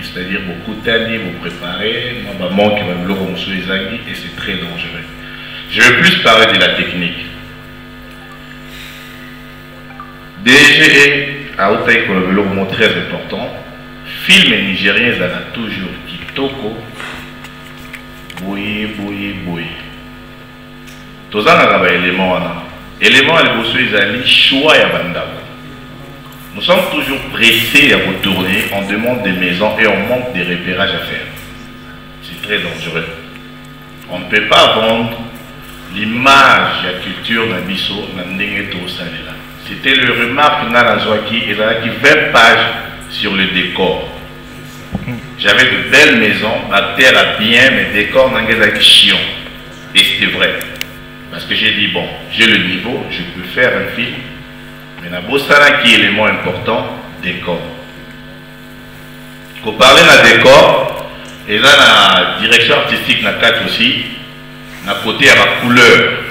c'est-à-dire beaucoup d'années, vous préparez, moi, manque et c'est très dangereux. Je vais plus parler de la technique. DG a été très important. Film nigérien, ça a toujours Kitoko, Boye. Tous les éléments, les choix et nous sommes toujours pressés à retourner, on demande des maisons et on manque des repérages à faire. C'est très dangereux. On ne peut pas vendre l'image de la culture d'Abisso dans le Salela. C'était le remarque Nanazwaki et qui 20 pages sur le décor. J'avais de belles maisons, la terre a bien, mais le décor n'a chiant. Et c'était vrai. Parce que j'ai dit, bon, j'ai le niveau, je peux faire un film. Mais la Bossana qui est l'élément important, décor. Pour parler de décor, et là, la direction artistique n'a pas aussi, n'a côté à la couleur.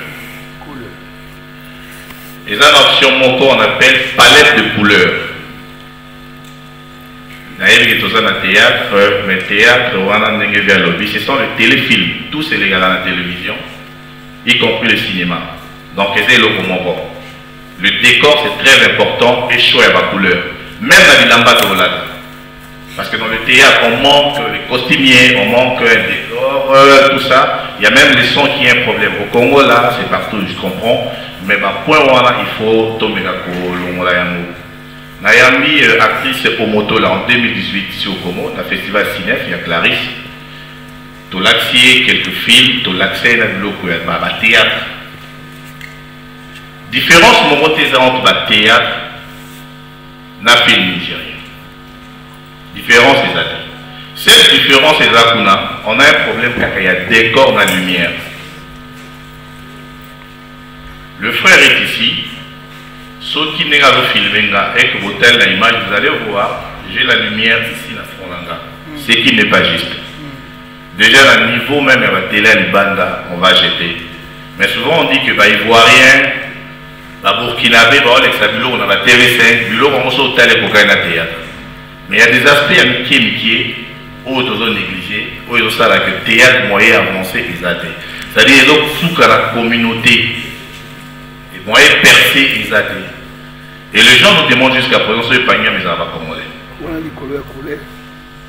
Et là, l'option qu'on appelle palette de couleurs. D'ailleurs, dans le théâtre, mais théâtre, ce sont les téléfilms, tous ces les gars dans la télévision, y compris le cinéma. Donc, c'est le moment. Le décor, c'est très important et choix à la couleur. Même dans les lambas, parce que dans le théâtre, on manque les costumiers, on manque un décor, tout ça. Il y a même les sons qui ont un problème. Au Congo, là, c'est partout, je comprends. Mais bah, point où il faut tomber la Nayami, actrice au moto là, en 2018 ici au Congo, dans le festival Cinef, il y a Clarisse. Tu as accès quelques films, tu as accès à le théâtre. Différence entre le théâtre et le film nigérien. Différence des amis. Cette différence est là on a un problème car il y a des décors dans la lumière. Le frère est ici. Ceux qui n'ont pas filmé et que vous avez l'image, vous allez voir, j'ai la lumière ici dans ce Frolanga. Ce qui n'est pas juste. Déjà, à niveau même à la télé, on va jeter. Mais souvent, on dit que les Ivoiriens, les Burkinabés, on a la TV5, on a hôtel et théâtre. Mais il y a des aspects amitiés, où ils ont négligé, où ils ont ça, que le théâtre moyen avancé, c'est-à-dire qu'ils ont sous la communauté. Les moyens percés, ils ont et les gens nous demandent jusqu'à présent ce panier, mais ça va congolais.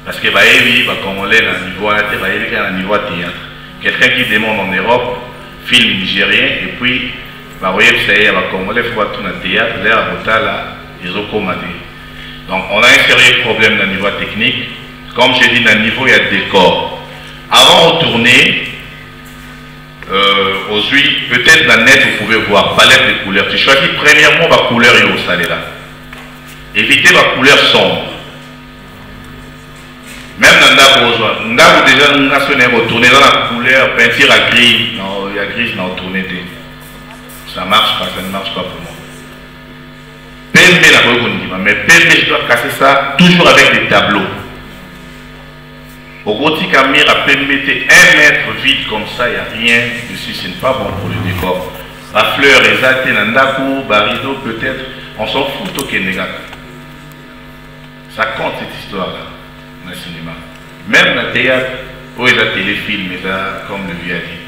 Parce que les congolais, à niveau théâtre. Quelqu'un qui demande en Europe, film nigérien, et puis, les congolais, il faut tout dans le théâtre, ils ont commandé. Donc, on a un sérieux problème dans le niveau technique. Comme je dis, dans le niveau, il y a des décors. Avant de retourner, aux huiles, peut-être dans le net, vous pouvez voir palette de couleurs. Tu choisis premièrement la couleur et au salé là. Évitez la couleur sombre. Même dans le Ndako, déjà, nous avons retourné dans la couleur peinture à gris. Non, il y a gris dans le tourné. Ça ne marche pas, ça ne marche pas pour moi. Mais PMB, je dois casser ça toujours avec des tableaux. Au gros Tikamir, à mettre 1 mètre vide comme ça, il n'y a rien dessus, ce n'est pas bon pour le décor. La fleur, exaltée, Nandaku, Barido, peut-être, on s'en fout au Kénéga. Ça compte cette histoire-là, dans le cinéma. Même dans le théâtre, où il y a des téléfilms, comme le vieux a dit,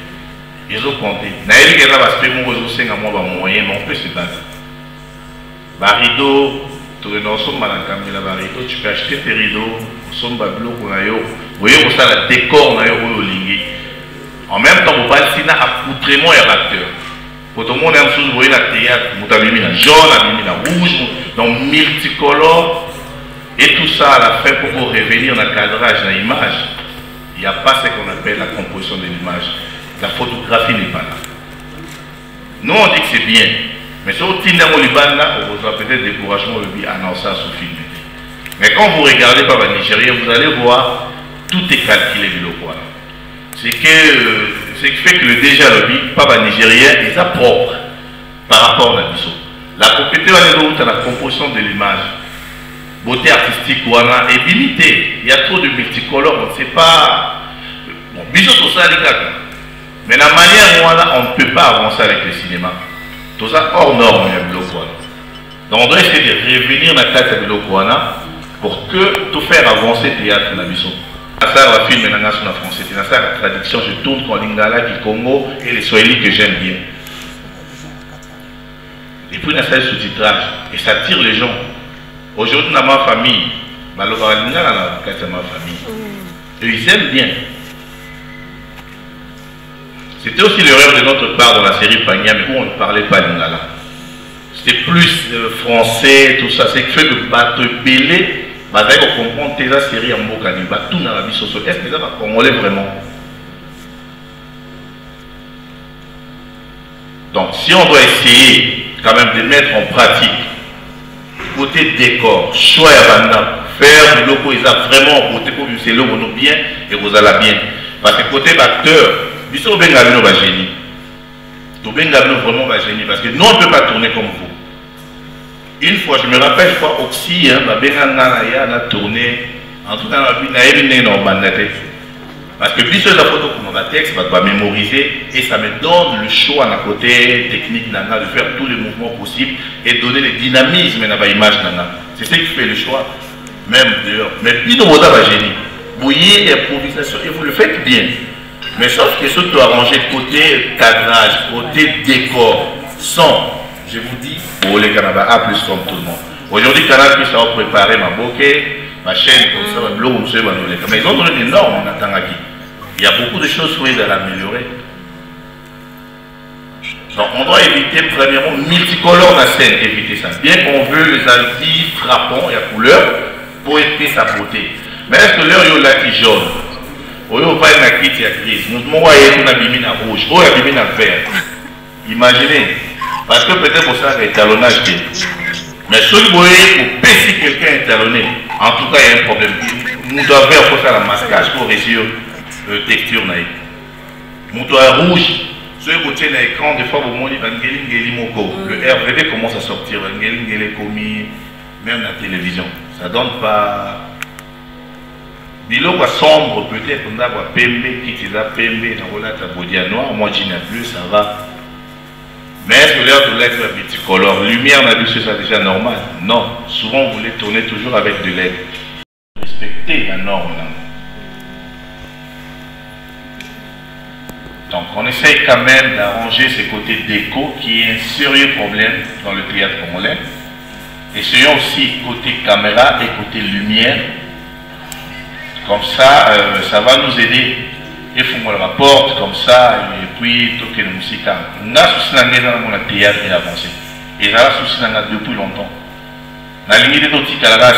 ils ont compté. Naïli, il y a des moyens, mais on peut se battre. Barido, tu peux acheter tes rideaux, vous voyez pour ça le décor en même temps vous parlez de accoutrement et l'acteur. Pour tout le monde vous voyez la théâtre, vous avez mis la jaune, la rouge, donc multicolore et tout ça à la fin pour revenir dans le cadrage, dans l'image. Il n'y a pas ce qu'on appelle la composition de l'image. La photographie n'est pas là. Nous on dit que c'est bien. Mais si vous êtes dans le Libanda, on va peut-être découragement le annoncer à ce film. Mais quand vous regardez par les Nigériens, vous allez voir, tout est calculé du local. C'est que ce qui fait que le déjà lobby, pas nigérien, est propre par rapport à l'Abisso. La propriété de la composition de l'image, beauté artistique est limitée. Il y a trop de multicolores, on ne sait pas. Bon, bisous tout ça, les gars. Mais la manière on ne peut pas avancer avec le cinéma. Tout ça hors norme, il y a le bloc. Donc on doit essayer de revenir dans la carte de l'Okwana pour que tout faire avancer le théâtre dans l'Abisso. Ça, la film est en français. C'est ça la traduction. Je tourne quand Lingala, qui Congo et les Swahili que j'aime bien. Et puis, il y a le sous-titrage. Et ça tire les gens. Aujourd'hui, dans ma famille, ma famille, et ils aiment bien. C'était aussi l'erreur de notre part dans la série Pagna, mais où on ne parlait pas Lingala. C'était plus français, tout ça. C'est que fait de battre belé. Bah, d'ailleurs, on comprend que la série en Mokani, bah, tout dans la vie sociale. Est-ce que ça va congolais vraiment? Donc, si on doit essayer quand même de mettre en pratique, côté décor, choix à banda, faire du loco, ils ont vraiment côté pour c'est le nous bien et vous allez bien. Parce que côté acteur, ils sont bien gavés nos génie. Tout bien gavés vraiment nos génie. Parce que nous, on ne peut pas tourner comme vous. Une fois, je me rappelle, je crois, Oxy, on a tourné, en tout cas, on a éliminé nos bandates. Parce que plus la photo comme un texte, on va mémoriser et ça me donne le choix à côté technique de faire tous les mouvements possibles et donner le dynamisme dans l'image. C'est ce qui fait le choix, même dehors. Mais puis nous, on a génie. Bouillir, improvisation, et vous le faites bien. Mais sauf que surtout arranger côté cadrage, côté décor, son. Je vous dis, pour les Canada A plus comme tout le monde. Aujourd'hui, Canada Plus a préparé ma bouquet, ma chaîne, comme ça, ma blog, mais ils ont donné des normes en attendant. Il y a beaucoup de choses pour les améliorer. Donc on doit éviter premièrement multicolore la scène, éviter ça. Bien qu'on veut les altis frappants et à couleur pour éviter sa beauté. Mais est-ce que l'heure il y a la jaune? Il y a pas une kit grise. Nous voyons une bimine à rouge, ou une bimine à vert. Imaginez. Parce que peut-être pour ça, il y a étalonnage. Mais si vous voyez, pour si quelqu'un est étalonné, en tout cas, il y a un problème. Nous devons faire un masquage pour réussir la texture. Nous devons rouge. Si vous tenez l'écran, des fois, vous montrez le RVD commence à sortir. Même la télévision. Ça ne donne pas. Bilo sombre, peut-être, on a PMB, qui est là, PMB, on a la noir, moi, je n'ai plus, ça va. Mais est-ce que l'air de LED est multicolore? Lumière, on a dit que c'est déjà normal. Non. Souvent, vous voulez tourner toujours avec de LED. Respectez la norme. Là. Donc, on essaye quand même d'arranger ce côté déco qui est un sérieux problème dans le théâtre congolais. Essayons aussi côté caméra et côté lumière. Comme ça, ça va nous aider. Il faut qu'on la porte comme ça, et puis tout que la musique. On a souci dans le théâtre et avancé. Et là, souci depuis longtemps. Dans la limite de notre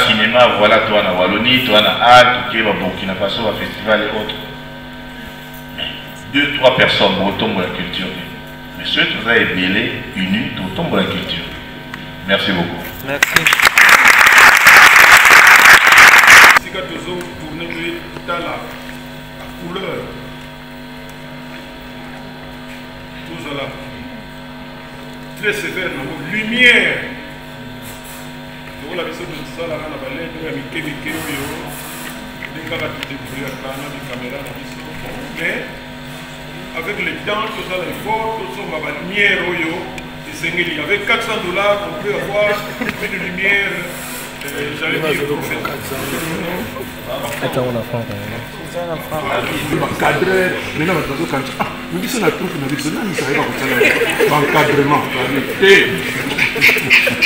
cinéma, voilà, toi, en Wallonie, toi, en Halte, toi, en Burkina Faso, au festival et autres. 2-3 personnes vont tomber la culture. Mais ceux qui vous avez belé, unis, tout tombe la culture. Merci beaucoup. Merci. Si vous tournez dans la couleur, tout ça très sévère, lumière. Vous l'avez vu de ça, là, on a parlé de mais avec les dents, tout ça, les forts, tout ça, ma lumière, avec $400, on peut avoir une lumière. J'allais dire attends, on a franc encadreur, maintenant, nous disons la troupe, nous disons, nous ne savons pas encadrement.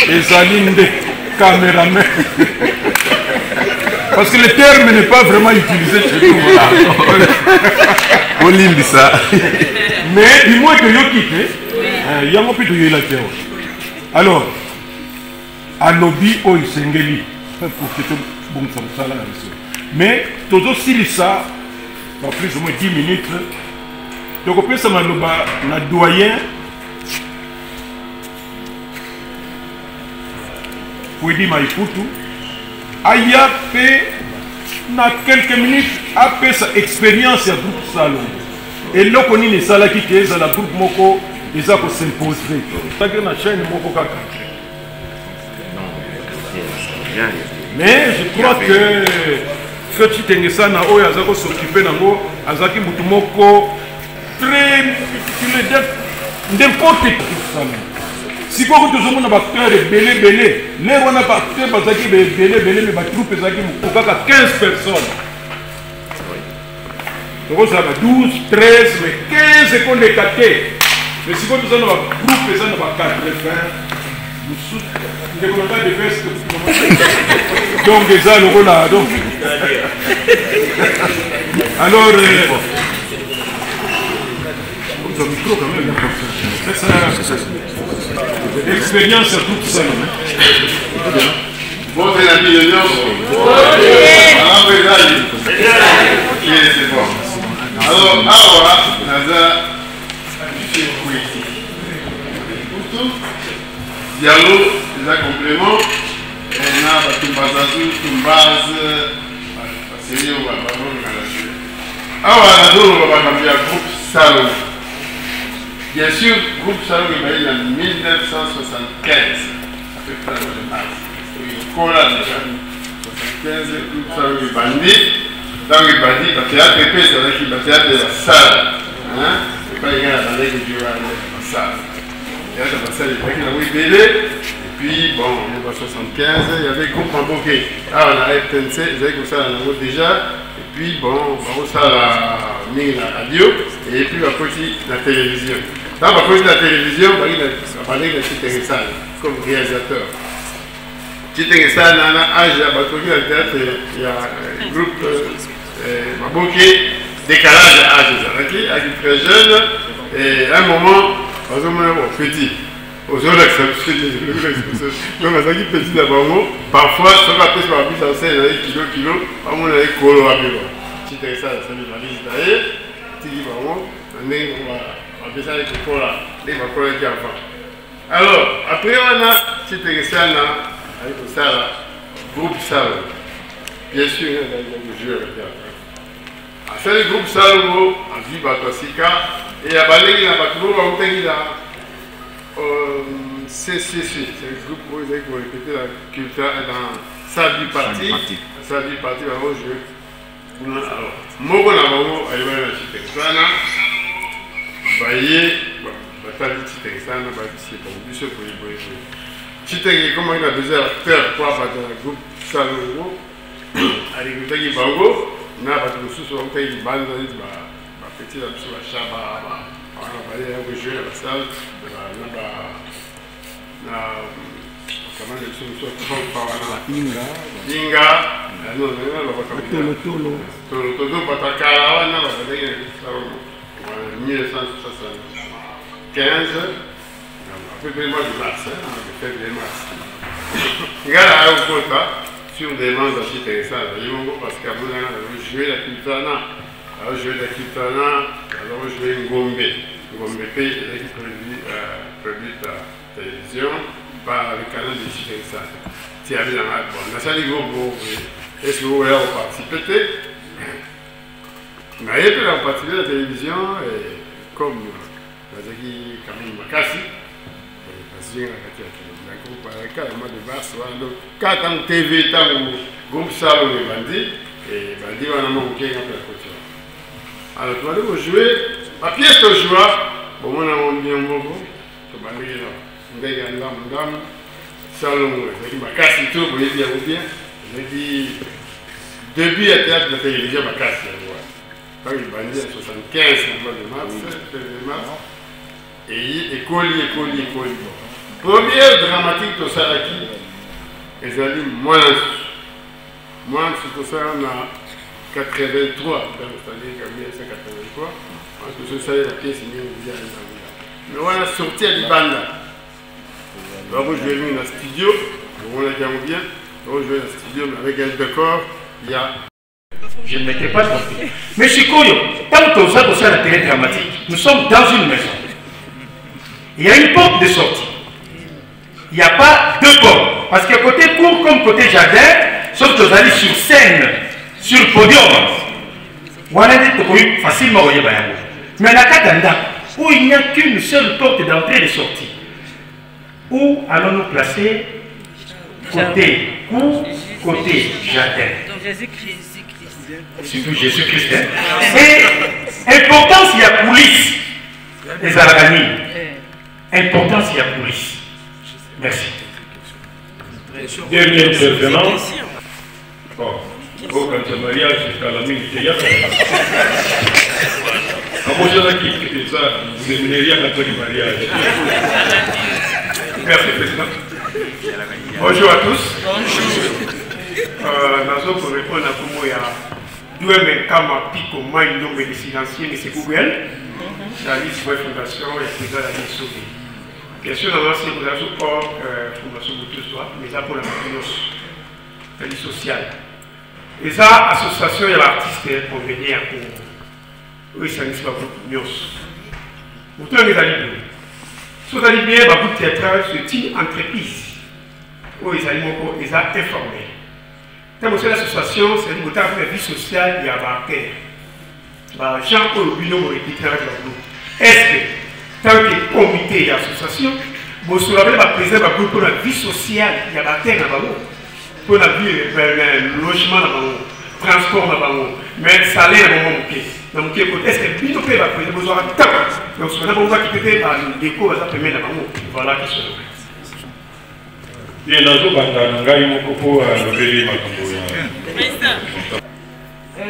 Les alignes des caméramans. Parce que le terme n'est pas vraiment utilisé chez nous. On lit ça. Mais du moins que yo quitte, il y a un peu de yo la terre. Alors, à lobby au Isengeli, pour que tout bon ça là. Mais tout aussi ça, dans plus ou moins 10 minutes. Donc on peut se mettre na doyen. Pour dire ma écoute. Aya fait dans quelques minutes après sa expérience à groupe salon. Et là, on est là qui est dans la groupe Moko, ils ont s'imposer. Ça que la chaîne Moko Kaka. Mais je crois que ce qui est ça, il a s'occuper d'ango, Azaki Mutumoko, très, n'importe qui. Si vous avez besoin d'un acteur belé, les on a pas acteur Bazaki belé, mais ma troupe est à 15 personnes. Donc ça va 12, 13, mais 15 qu'on est capté. Mais si vous avez besoin d'un groupe, ça n'a pas 80. Nous ne pas de veste. Donc déjà le rôle là. Donc. Alors le micro quand même. C'est ça. L'expérience sur tout ça. Bon, c'est la vie de Dieu. C'est bon. Alors, Naza, tu fais poétique. Pour tout, dialogue, c'est un complément. On a Tumbazazou, Tumbaz, c'est on va cambier un groupe Salon. Bien sûr, le groupe Salon est né en 1975. Ça fait plein de mars. Il y a déjà 1975, le groupe Salon est bandit. Dans le bandit, le théâtre est c'est le théâtre de la salle. C'est pas égal à la règle du la salle. Le théâtre de la salle est là où il est. Et puis, bon, en 1975, il y avait le groupe en bouquet. Ah, on a FNC, ils avaient comme ça dans la déjà. Et puis, bon, on a ça la radio. Et puis, on a aussi la télévision. Dans la côté de la télévision, on a parlé de Chiteresal comme réalisateur. Chiteresal, on a âge à Batoki, dans le théâtre, il y a un groupe Maboké, décalage à âge, avec très jeune. Et à un moment, on a petit. Aujourd'hui, donc, on a dit petit d'abord, parfois, ça va plus par plus en scène, kilo, on a des colos à vélo. Chiteresal, ça nous a dit d'ailleurs, tu dis, on va faire ça avec le cola, les cola qui avant. Alors, après, on a Chiteresal, avec ça, groupe Salon. Bien sûr, il y a des joueurs de théâtre. C'est le groupe Salon, en vie Batosika, et il y a Balé, il y a Batoulo, il y a CCC, c'est le groupe où ils ont répété la culture dans salle du parti. Salle du parti, on va jouer. Alors, Mogo Namago, il y a la Chiteresana, Baye, Batali Chiteresana, c'est bon, du seul pour les jouer. Chiteresana, comment il a besoin d'acteurs pour avoir dans le groupe Salon, avec le Tagi Bango, on a battu le sous-sol, on a dit Banda, petit là, sur la Chaba, on va aller jouer à la salle, comment le sous-sol, Inga, Tolo, Batakala, on a battu en 1975, à peu près le mois de mars, février mars. Regarde à Aokota, sur des membres d'Achiteresal, parce qu'à mon avis, on a joué la Kitana, on a joué la Kitana, on a joué Ngombe. Ngombe P, qui est produite à la télévision par le canal de Chiteresal. Tu as vu dans la bonne. On a sali Ngombe, est-ce que vous voulez participer? Mais il a participé à la télévision, et comme Nazaki Kamil Makassi, parce que le groupe avec le mois de mars, donc quand on TV, tant le groupe Salon est bandit, et bandit on a manqué un peu la couture. Alors tu vas aller jouer, la pièce que je joue, bon on a bien mot, tu vas aller là, on a un dame, Salon, Nazaki Makassi tout, vous voyez bien ou bien, Nazaki début à théâtre de la télévision Makassi. Quand il bandit en 75, le mois de mars, et école. Première dramatique de Saraki, ils ont dit moins c'est ça, on a 83, c'est-à-dire 1983, parce que ça, la pièce est bien. Mais on a sorti à l'Ibanda. Donc, je vais venir dans le studio, on l'a bien, donc je vais dans le studio, mais avec un décor, il y a. Je ne m'étais pas trompé. Mais Chikoyo, tant que ça concerne la télé dramatique, nous sommes dans une maison. Il y a une porte de sortie. Il n'y a pas deux portes. Parce que côté cour comme côté jardin, sauf que vous allez sur scène, sur le podium. On a dit que facilement, Mais la Katanda, où il n'y a qu'une seule porte d'entrée et de sortie, où allons-nous placer côté cour, côté jardin? Surtout Jésus-Christ. Et importance, il y a coulisses. Les Aragani. Importance, il y a coulisses. Merci. Dernier intervenant. Bon, quand le mariage, c'est à la mine de Théâtre. Moi, je dis ça, vous n'aimez rien quand le mariage. Merci, Président. Bonjour à tous. Bonjour. Nous pour répondre à comment il y a deux Kama Pico Mind de silencieux, mais c'est Google. La liste web fondation et président de la liste sauvé. Question d'avant, c'est pour la support Fondation Boutoussois, mais là pour la vie sociale. Et ça, association et l'artiste pour venir pour eux, ça ne soit pas Nios. Pourtant, les alliés. Si vous allez bien, vous théâtre, c'est une entreprise où les alliés les a informés. Quand vous avez l'association, c'est une vie sociale et à la Jean Paul Bino est-ce que, tant que comité et association, vous savez la présence pour la vie sociale et à la terre pour la vie, le logement, le transport, mais le salaire, donc est-ce que Bino peut la présence besoin de temps? Donc, ce qu'on a qui peut par une déco, ça permet d'avoir voilà qui se fait.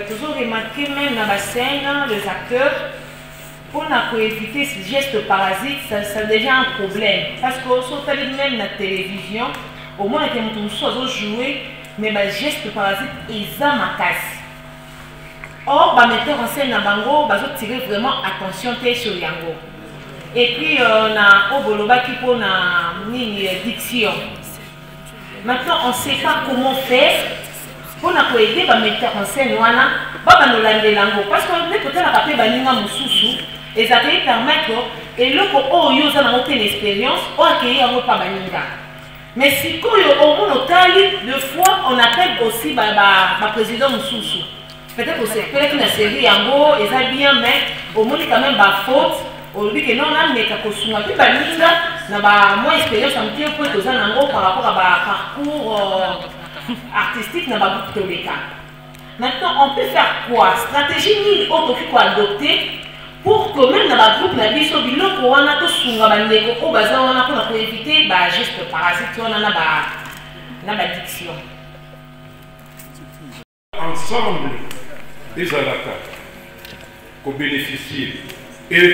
Toujours remarqué même dans la scène, les acteurs, pour éviter ce geste parasite, ça devient un problème. Parce qu'on saute même dans la télévision, au moins que nous sommes jouer, mais le geste parasite est à ma casse. Or, les metteurs en scène dans Bango, ils tirer vraiment attention sur Yango. Et puis, on a Oboloba qui pour une diction. Maintenant, on ne sait pas comment faire pour aider les metteurs en scène. Parce qu'on est peut-être à et ça peut permettre et le coup où ils ont une expérience ou accueillir un pas baninga. Mais si au monde de fois on appelle aussi le président Moussoussou. Peut-être que c'est peut-être une série yango et ça bien mais au monde quand même faute. Au lieu que non on mais qu'à consommer plus baninga na moins expérience un petit peu de ça par rapport à parcours artistique na ba tous les cas. Maintenant on peut faire quoi? Stratégie ni autre faut adopter pour que même dans le groupe na biso biloko wana to sunga bandeko ko baza wana pour éviter ba geste parasite wana na ba diction. Ensemble des alaka pour bénéficier et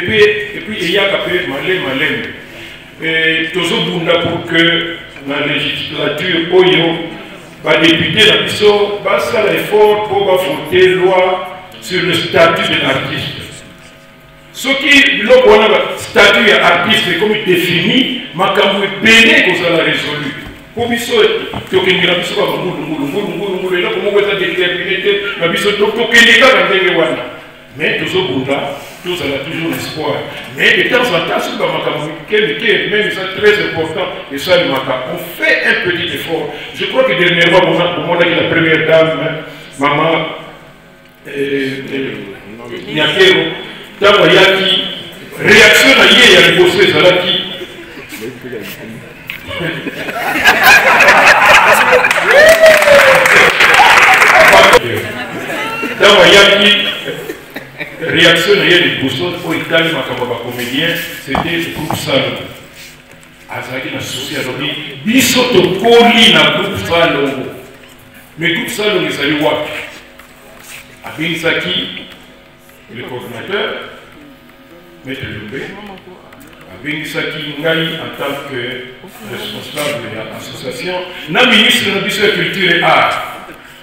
puis il y a capé malem et toujours bunda pour que la législature oyo va députer la biso va faire l'effort pour voter loi sur le statut de l'artiste. Ce qui le statut artiste comme défini, ma campagne béné que ça l'a résolu. Pour biso to kingira biso ba ngulu là comment vous êtes déterminé la biso to kingira dans ndenge wana. Mais toujours bunda, tout ça a toujours l'espoir. Mais de temps en temps sur ma campagne même ça très important et ça on fait un petit effort. Je crois que dernièrement pour moi la première dame maman Nyakero Tabo yaki réaction à yé ya libosé zalaki Tabo yaki réaction à yé libosé pour Italie makamba comédien c'était le groupe Salongo azaki na souci alobi biso to koli na groupe Salongo mais groupe Salongo ezali wapi abinisaki le coordinateur, M. Loubé, a Bengisaki Ngai en tant que responsable de l'association, le ministre de la Culture et Art,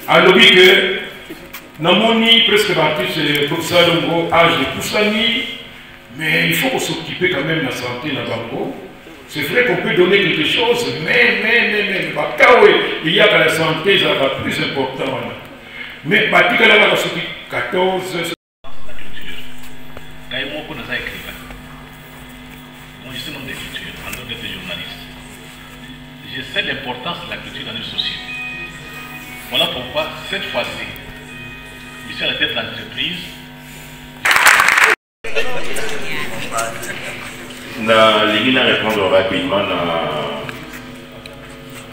a lobby que Namoni presque l'artiste pour Salongo, âge de Poussani, mais il faut s'occuper quand même de la santé dans Bango. C'est vrai qu'on peut donner quelque chose, mais, il y a que la santé, ça va plus important. Mais, il y a 14. Moi, je suis un homme de culture, en tant que journaliste. Je sais l'importance de la culture dans une société. Voilà pourquoi, cette fois-ci, je suis à la tête de l'entreprise. L'église a répondre rapidement à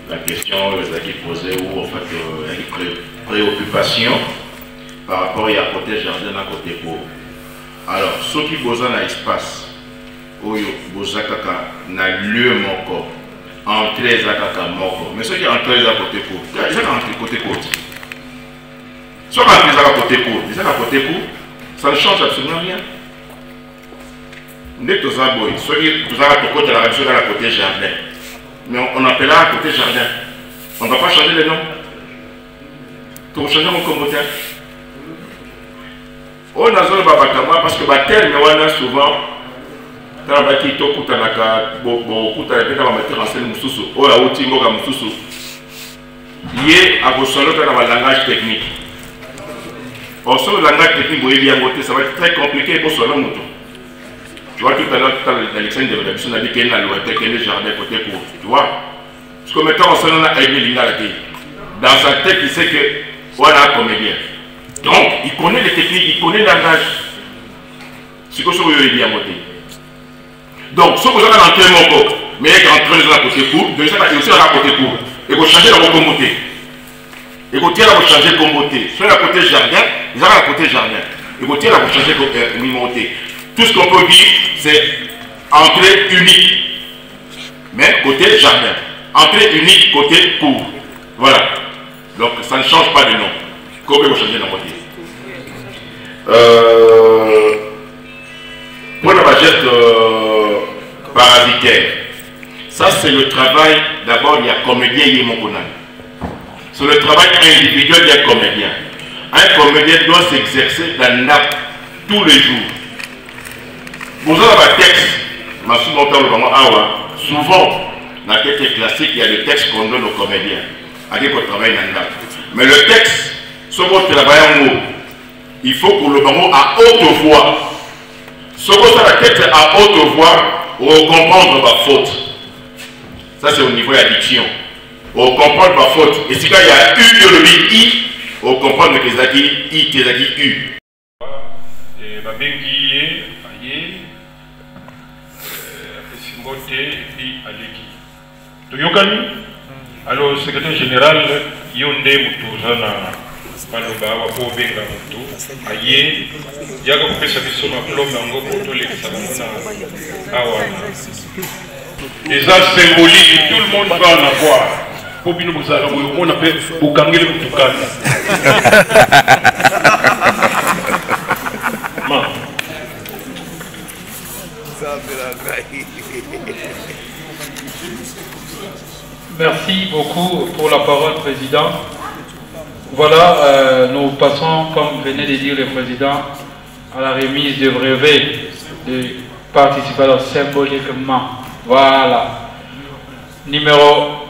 la question qui posée ou en fait une préoccupation par rapport à côté jardin à côté court. Alors, ceux qui besoin d'un espace, où ils besoin d'un lieu moko, entrée à moko, mais ceux qui entrent à côté court, ils sont entrés côté court. Soit entrés à côté court, ils sont à côté court, ça ne change absolument rien. Dès que tu as ceux qui sont à côté jardin, mais on appellera à côté jardin. On ne va pas changer le nom. Tu vas changer mon commentaire. On a besoin de parce que le terme est souvent. Quand on a dit que on a lié à un langage technique. Or, sur le langage technique, ça va être très compliqué pour ce nom. Tu vois, tout à l'heure, Alexandre de Rédemption a dit qu'il y a une loi, qu'il y a des jardins côté court. Tu vois? Parce que maintenant, on a aimé l'ingénieur. Dans sa tête, il sait que on a un comédien. Donc, il connaît les techniques, il connaît le langage. C'est comme ça que je dis à monter. Donc, ce que vous avez entré mon corps, mais il y a entré dans côté court, donc il y a aussi dans côté court. Et vous changez la communauté. Et vous tirez la changer de communauté. Soit à côté jardin, ils ont à côté jardin. Et vous tirez la changer de communauté. Tout ce qu'on peut dire, c'est entrée unique. Mais côté jardin. Entrée unique, côté court. Voilà. Donc, ça ne change pas de nom. Comment vous changez la moitié. Pour la geste parasitaire, ça c'est le travail, d'abord il y a comédien et mokonan. C'est le travail individuel d'un comédien. Un comédien doit s'exercer dans l'acte tous les jours. Vous avez un texte, souvent, dans le texte classique, il y a le texte qu'on donne aux comédiens. Avec qu'on travaille dans l'acte. Mais le texte, ce qu'on travaille en haut, il faut que le mot à haute voix. Ce qu'on fait la texte à haute voix, pour comprendre ma faute. Ça c'est au niveau de la diction. Pour comprendre ma faute. Et si quand il y a U, il I, pour comprendre que c'est I, c'est U. Et ma bengi, aïe, Simbote et puis Aleki. Toyokani. Alors, le secrétaire général, Yonde Moutourzana, Maloba, Wabo Benga Moutou, Aye, Yago Pesa Biso Maplom, Nango, Poto, les Samona, Awana. Et ça, symbolique, tout le monde va en avoir. Pour bien nous avoir, on appelle Bukangele Moutoukana. Merci beaucoup pour la parole, Président. Voilà, nous passons, comme venait de dire le Président, à la remise de brevets de participateurs symboliquement. Voilà. Numéro,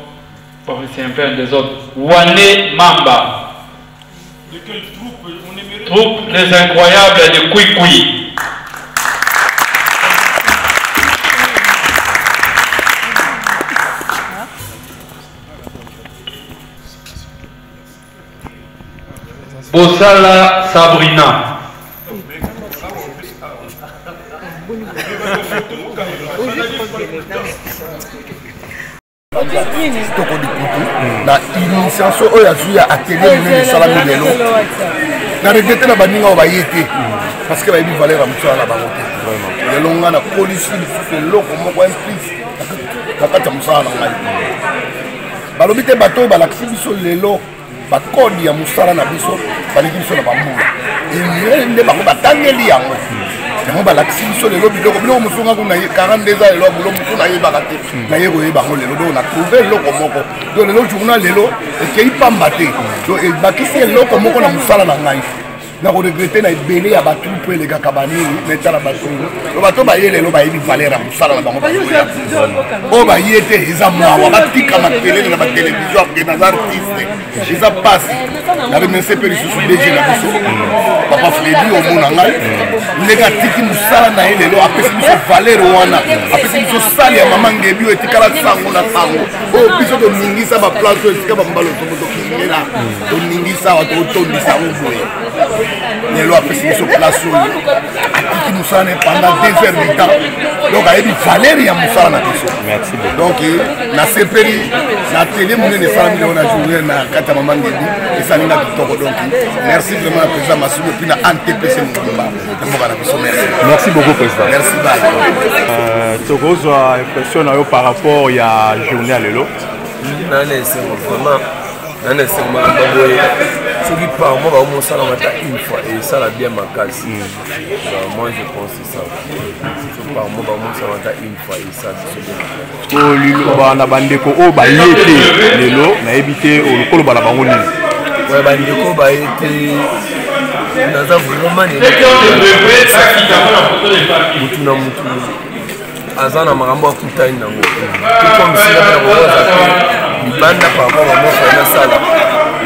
c'est un peu un des autres. Wane Mamba. De quelle troupe on aimerait? Troupe Les Incroyables de Kwikwi. Bosala Sabrina. Na initiation oyo azwi ya atelier minene esalami lelo na regrete na baninga oyo baye te parce que bayebi valeur ya mosala na bango te lelo nga na kolisi lisusu eloko moko implice na kati ya mosala na ngai balobi te bato oyo balakisi biso lelo bakodi ya mosala na biso baleki biso na bambula nde bango batangeli yango yango balakisi biso lelo biloko biloko mosusu nga kuna 42 ans lelo biloko mosusu nayebaka te naye koyeba yango lelo donc na trouve eloko moko donc lelo journal lelo ekei pamba te donc ebakisi eloko moko na mosala na ngai na koregrete na ebele ya bato mpo elekaka banini metala basolo o bato baye lelo bayebi valeur ya mosala na bango oyo baye te eza mawa batika makelele na batelevizio akokende aza artiste eza pasi na remercie mpe lisusu dg na biso papa fredi omona ngai ndenge atiki mosala na ye lelo apesi biso valeur wana apesi biso sale ya mama ngebi oyo etikala sango na sango oyo biso toningisa baplace oyo esika bambala osomo tokingela toningisa awa totondisa yango boye lelo apesi biso place oyo atiki mosala ne pendant 2 heures du temps donc ayebi valeur ya mosala na biso donc nasepeli na télé monene esalami leo na journée na kati ya mama ngedi esalinga kitoko donc merci vraiment na président Masumu puis na antpc mobimba na mboka na biso merci beaucoup président merci bye tokozwa impression na yo par rapport ya journée ya lelo vraiment soki par mois baomosala mata une fois et ça la bien makasi moi je pense ça par mois baomosala mata une fois et ça oliloba na bandeko oyo baye te lelo nayebi te olokoloba na bango nini ouais bandeko baye te naza vraiment mutu na mutu aza na makambo akutani nango tokomsila bana baoza te libanda par rapport à mosa na sala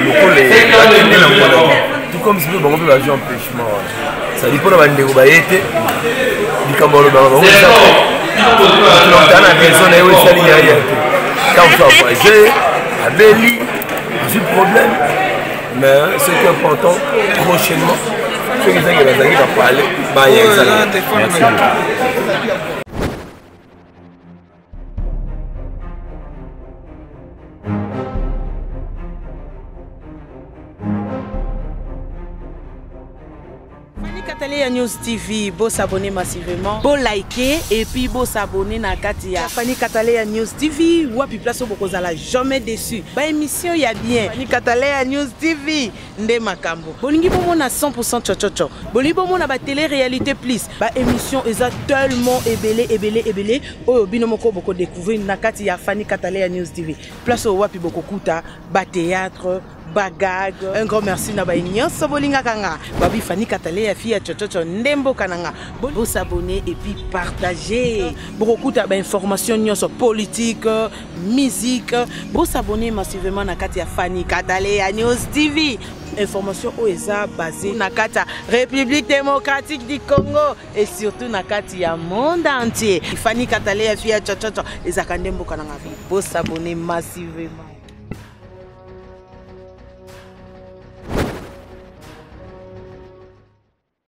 lokole batende na ngona tout comme si bango mpe bajo empêchement sadi mpona bandeko baye te likambo alobaka bango tana raison na yo esali yaya te quand tu as voyagé abeli j'ai problème mais ce qui est important prochainement ceux qui disent que bazali baparle baya ezala merci beaucoup. Fanny News TV, beau s'abonner massivement, beau liker et puis beau s'abonner na Katia. Fanny News TV, wapi place au bokozala jamais déçu. Ba émission ya bien. Fanny News TV, nde makambo. Bolingi bomo na 100% chochocho. Bolingi bomo na ba télé réalité plus. Ba émission eza tellement ebele. Oyo bino moko boko découvrir na Katia Fanny News TV. Place au wapi boko kuta, ba théâtre, bagag. Un grand merci na ba nyonso bolinga kanga. Babi Fanny Katalea fille chochocho ndembo kananga. Bon s'abonner et puis partager. Beaucoup de informations nyonso politique, musique. Bon s'abonner massivement na kati ya Fanny Katalea News TV. Information OESA basée na kati ya République démocratique du Congo et surtout na kati ya monde entier. Fanny Katalea fille chochocho ezakandembo kananga. Bon s'abonner massivement.